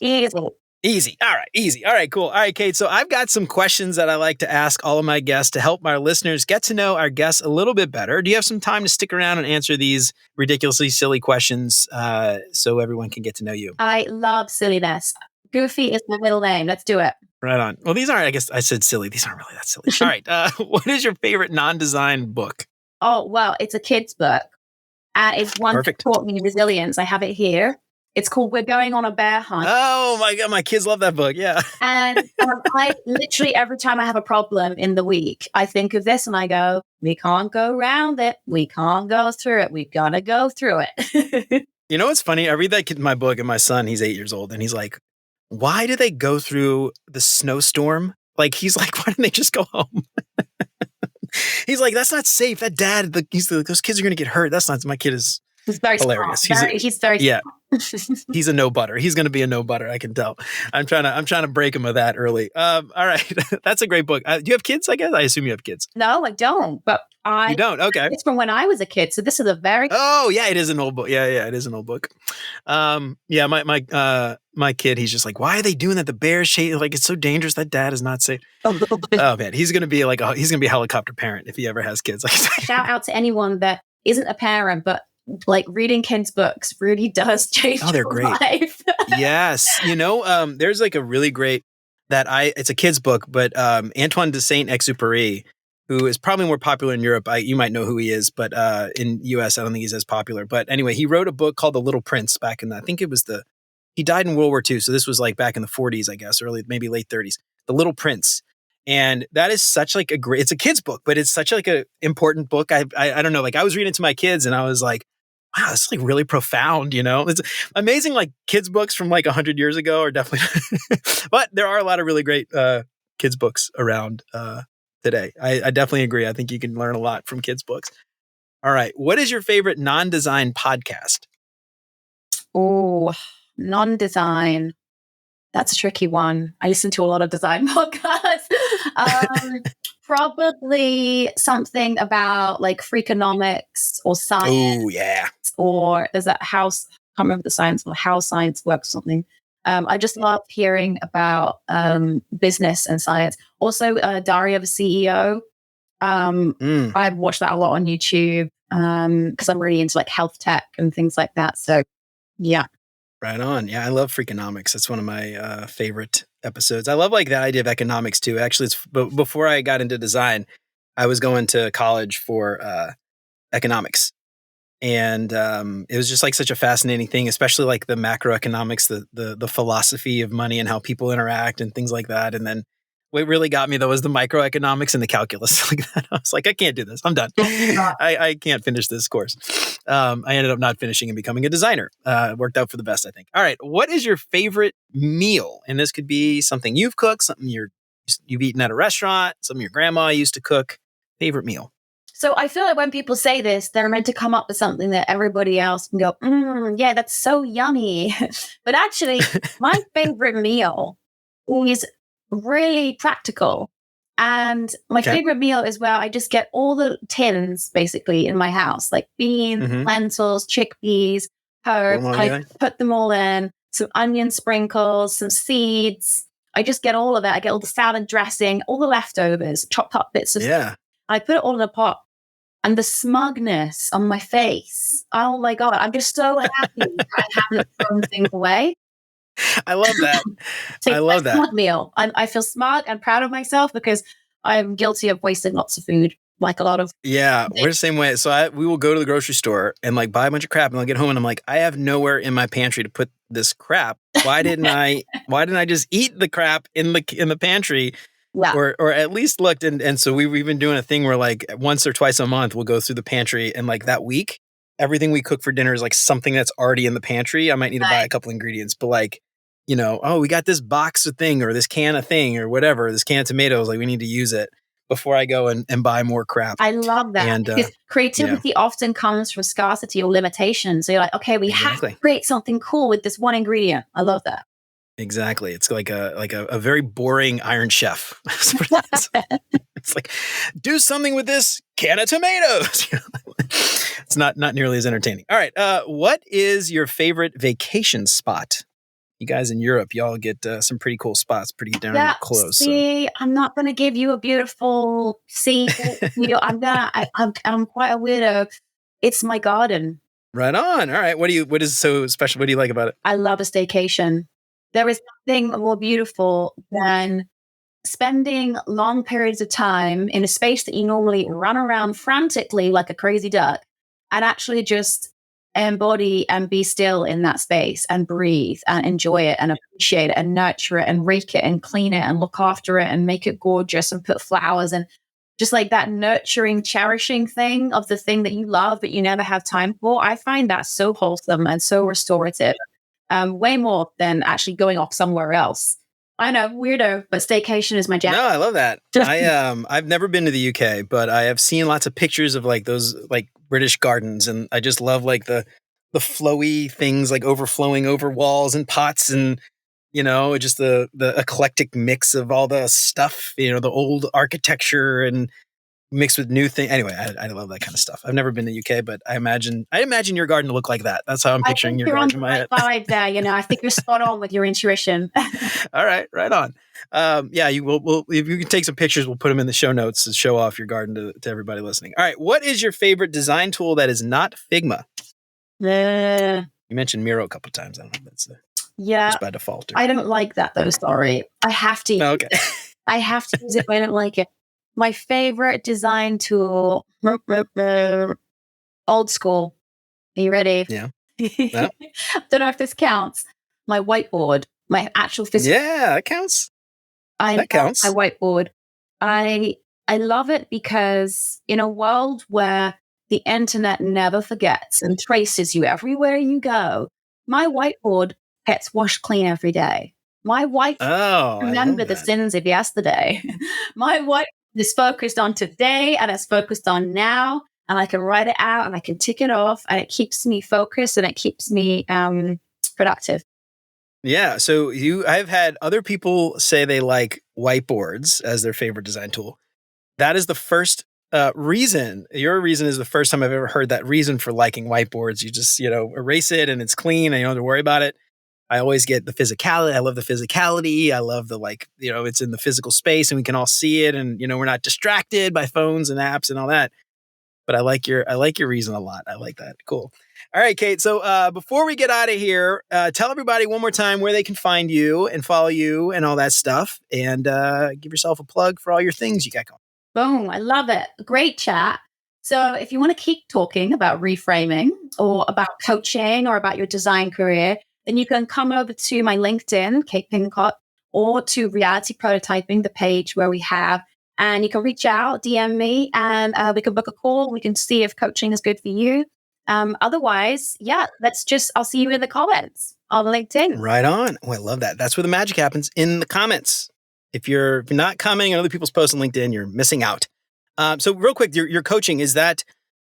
Easy. All right. Easy. All right, cool. All right, Kate. So I've got some questions that I like to ask all of my guests to help my listeners get to know our guests a little bit better. Do you have some time to stick around and answer these ridiculously silly questions so everyone can get to know you? I love silliness. Goofy is my middle name. Let's do it. Right on. Well, these aren't, I guess I said silly. These aren't really that silly. All right. What is your favorite non-design book? Oh, well, it's a kid's book. It's one that taught me resilience. I have it here. It's called We're Going on a Bear Hunt. Oh my God, my kids love that book. Yeah. And I literally, every time I have a problem in the week, I think of this and I go, we can't go around it. We can't go through it. We've got to go through it. You know what's funny? I read that kid my book and my son, he's 8 years old, and he's like, why do they go through the snowstorm? Like, he's like, why didn't they just go home? He's like, that's not safe. That dad, those kids are going to get hurt. That's not, my kid is He's very hilarious. He's very yeah. He's a no butter. He's going to be a no butter. I can tell. I'm trying to break him of that early. All right, that's a great book. Do you have kids? I guess I assume you have kids. No, I don't. But you don't. Okay, it's from when I was a kid. So this is a very it is an old book. Yeah, it is an old book. My kid, he's just like, why are they doing that? The bears chase, like, it's so dangerous. That dad is not safe. Oh man, he's gonna be a helicopter parent if he ever has kids. Shout out to anyone that isn't a parent, but like reading kids' books really does change they're your great. life. Yes. There's like a really great it's a kid's book, but Antoine de Saint-Exupéry, who is probably more popular in Europe. You might know who he is, but in US, I don't think he's as popular. But anyway, he wrote a book called The Little Prince back in he died in World War II. So this was like back in the 40s, I guess, maybe late 30s. The Little Prince. And that is such like it's a kid's book, but it's such like a important book. I don't know, like I was reading it to my kids and I was like, wow, it's like really profound, It's amazing, like kids' books from like 100 years ago are definitely, but there are a lot of really great kids' books around today. I definitely agree. I think you can learn a lot from kids' books. All right. What is your favorite non-design podcast? Oh, non-design. That's a tricky one. I listen to a lot of design podcasts. Probably something about like Freakonomics or science. Oh, yeah. Or there's that house, I can't remember the science, or how science works or something. I just love hearing about business and science. Also, Diary of a CEO. I watch that a lot on YouTube because I'm really into like health tech and things like that. So, yeah. Right on. Yeah, I love Freakonomics. That's one of my favorite episodes. I love like that idea of economics too. Actually, before I got into design, I was going to college for economics. And it was just like such a fascinating thing, especially like the macroeconomics, the philosophy of money and how people interact and things like that. And then what really got me though was the microeconomics and the calculus. Like that. I was like, I can't do this. I'm done. I can't finish this course. I ended up not finishing and becoming a designer. It worked out for the best, I think. All right. What is your favorite meal? And this could be something you've cooked, something you've eaten at a restaurant, something your grandma used to cook. Favorite meal? So I feel like when people say this, they're meant to come up with something that everybody else can go, yeah, that's so yummy. But actually, my favorite meal is really practical. And my favorite meal is where I just get all the tins basically in my house, like beans, lentils, chickpeas, herbs. I put them all in, some onion sprinkles, some seeds. I just get all of it. I get all the salad dressing, all the leftovers, chopped up bits of stuff. I put it all in a pot. And the smugness on my face, oh my God, I'm just so happy I haven't thrown things away. I love that. I love that. Smug meal. I feel smug and proud of myself because I'm guilty of wasting lots of food. like a lot of. Yeah, we're the same way. So we will go to the grocery store and like buy a bunch of crap, and I'll get home and I'm like, I have nowhere in my pantry to put this crap. Why didn't I just eat the crap in the pantry? Yeah. Or at least looked, and so we've been doing a thing where like once or twice a month we'll go through the pantry, and like that week everything we cook for dinner is like something that's already in the pantry. I might need to buy a couple ingredients, but like, oh, we got this box of thing or this can of thing or whatever, this can of tomatoes, like we need to use it before I go and buy more crap. I love that. And because creativity often comes from scarcity or limitation. So you're like, okay, we have to create something cool with this one ingredient. I love that. Exactly. It's like a very boring Iron Chef. It's like, do something with this can of tomatoes. It's not nearly as entertaining. All right. What is your favorite vacation spot? You guys in Europe, y'all get some pretty cool spots, pretty darn close. See, I'm not going to give you a beautiful scene. I'm quite a weirdo. It's my garden. Right on. All right. What is so special? What do you like about it? I love a staycation. There is nothing more beautiful than spending long periods of time in a space that you normally run around frantically like a crazy duck, and actually just embody and be still in that space and breathe and enjoy it and appreciate it and nurture it and rake it and clean it and look after it and make it gorgeous and put flowers and just like that nurturing, cherishing thing of the thing that you love but you never have time for. I find that so wholesome and so restorative. Way more than actually going off somewhere else. I know, weirdo, but staycation is my jam. No, I love that. I've never been to the UK, but I have seen lots of pictures of like those like British gardens, and I just love like the flowy things like overflowing over walls and pots, and just the eclectic mix of all the stuff, the old architecture and mixed with new things. Anyway, I love that kind of stuff. I've never been to the UK, but I imagine your garden to look like that. That's how I'm picturing your garden in my head. Vibe there, I think you're spot on with your intuition. All right, right on. You will. If you can take some pictures, we'll put them in the show notes to show off your garden to everybody listening. All right, what is your favorite design tool that is not Figma? You mentioned Miro a couple of times. I don't know if that's just by default. I don't like that though. Sorry, I have to. Okay. I have to use it, but I don't like it. My favorite design tool, old school. Are you ready? Yeah. Don't know if this counts. My whiteboard, my actual physical. Yeah, that counts. That counts. My whiteboard. I love it because in a world where the internet never forgets and traces you everywhere you go, my whiteboard gets washed clean every day. My white remember the sins of yesterday. My white is focused on today and it's focused on now, and I can write it out and I can tick it off, and it keeps me focused and it keeps me productive. Yeah. So I've had other people say they like whiteboards as their favorite design tool. That is the first reason. Your reason is the first time I've ever heard that reason for liking whiteboards. You just, erase it and it's clean and you don't have to worry about it. I always get the physicality. I love the physicality. I love the it's in the physical space and we can all see it, and we're not distracted by phones and apps and all that. But I like your reason a lot. I like that. Cool. All right, Kate. So before we get out of here, tell everybody one more time where they can find you and follow you and all that stuff, and give yourself a plug for all your things you got going. Boom. I love it. Great chat. So if you want to keep talking about reframing or about coaching or about your design career, then you can come over to my LinkedIn, Kate Pincott, or to Reality Prototyping, the page where we have, and you can reach out, DM me, and we can book a call. We can see if coaching is good for you. Otherwise, I'll see you in the comments on LinkedIn. Right on. Oh, I love that. That's where the magic happens, in the comments. If you're not commenting on other people's posts on LinkedIn, you're missing out. So real quick, your coaching, is that,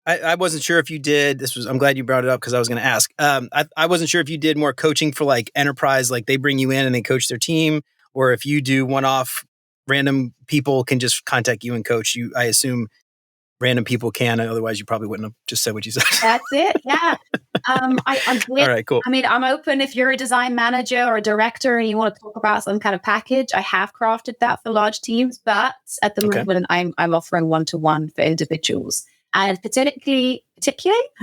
I wasn't sure if you did, I'm glad you brought it up because I was going to ask. I wasn't sure if you did more coaching for like enterprise, like they bring you in and they coach their team, or if you do one-off, random people can just contact you and coach you. I assume random people can, otherwise you probably wouldn't have just said what you said. That's it. Yeah. I'm all right, cool. I mean, I'm open if you're a design manager or a director and you want to talk about some kind of package. I have crafted that for large teams, but at the moment I'm offering one-to-one for individuals, and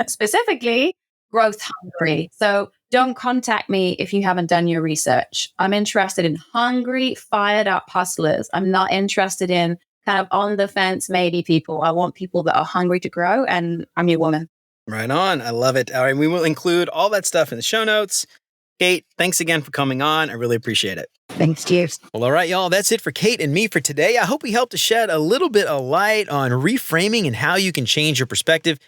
specifically growth hungry. So don't contact me if you haven't done your research. I'm interested in hungry, fired up hustlers. I'm not interested in kind of on the fence, maybe people. I want people that are hungry to grow, and I'm your woman. Right on. I love it. All right. We will include all that stuff in the show notes. Kate, thanks again for coming on. I really appreciate it. Thanks, cheers. Well, all right, y'all. That's it for Kate and me for today. I hope we helped to shed a little bit of light on reframing and how you can change your perspective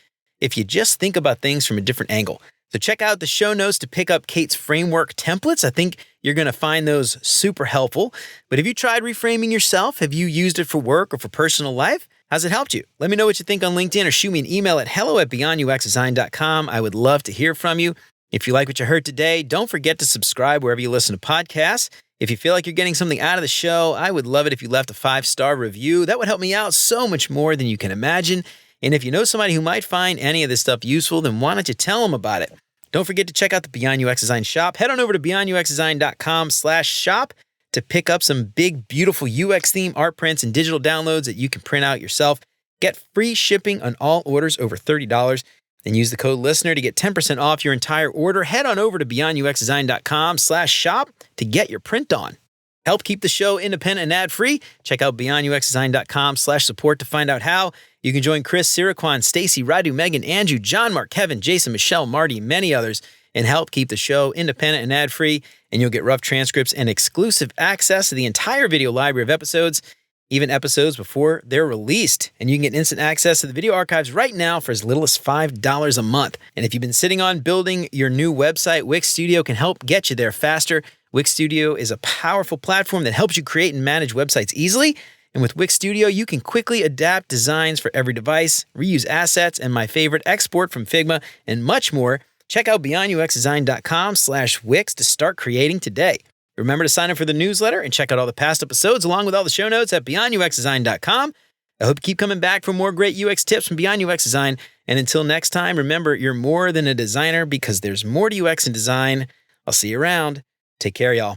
if you just think about things from a different angle. So check out the show notes to pick up Kate's framework templates. I think you're going to find those super helpful. But have you tried reframing yourself? Have you used it for work or for personal life? How's it helped you? Let me know what you think on LinkedIn or shoot me an email at hello@beyonduxdesign.com. I would love to hear from you. If you like what you heard today, don't forget to subscribe wherever you listen to podcasts. If you feel like you're getting something out of the show, I would love it if you left a 5-star review. That would help me out so much more than you can imagine. And if you know somebody who might find any of this stuff useful, then why don't you tell them about it? Don't forget to check out the Beyond UX Design shop. Head on over to beyonduxdesign.com/shop to pick up some big, beautiful UX theme art prints and digital downloads that you can print out yourself. Get free shipping on all orders over $30. Then use the code LISTENER to get 10% off your entire order. Head on over to beyonduxdesign.com/shop to get your print on. Help keep the show independent and ad-free. Check out beyonduxdesign.com/support to find out how. You can join Chris, Siraquan, Stacy, Radu, Megan, Andrew, John, Mark, Kevin, Jason, Michelle, Marty, and many others, and help keep the show independent and ad-free. And you'll get rough transcripts and exclusive access to the entire video library of episodes, even episodes before they're released. And you can get instant access to the video archives right now for as little as $5 a month. And if you've been sitting on building your new website, Wix Studio can help get you there faster. Wix Studio is a powerful platform that helps you create and manage websites easily. And with Wix Studio, you can quickly adapt designs for every device, reuse assets, and my favorite, export from Figma, and much more. Check out beyonduxdesign.com/Wix to start creating today. Remember to sign up for the newsletter and check out all the past episodes along with all the show notes at beyonduxdesign.com. I hope you keep coming back for more great UX tips from Beyond UX Design. And until next time, remember, you're more than a designer because there's more to UX and design. I'll see you around. Take care, y'all.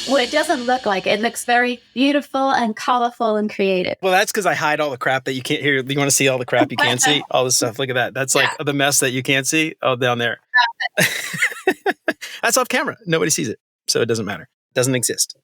Well, it doesn't look like it. It looks very beautiful and colorful and creative. Well, that's because I hide all the crap that you can't hear. You want to see all the crap you can't see? All this stuff. Look at that. That's like the mess that you can't see. Oh, down there. That's off camera. Nobody sees it. So it doesn't matter. It doesn't exist.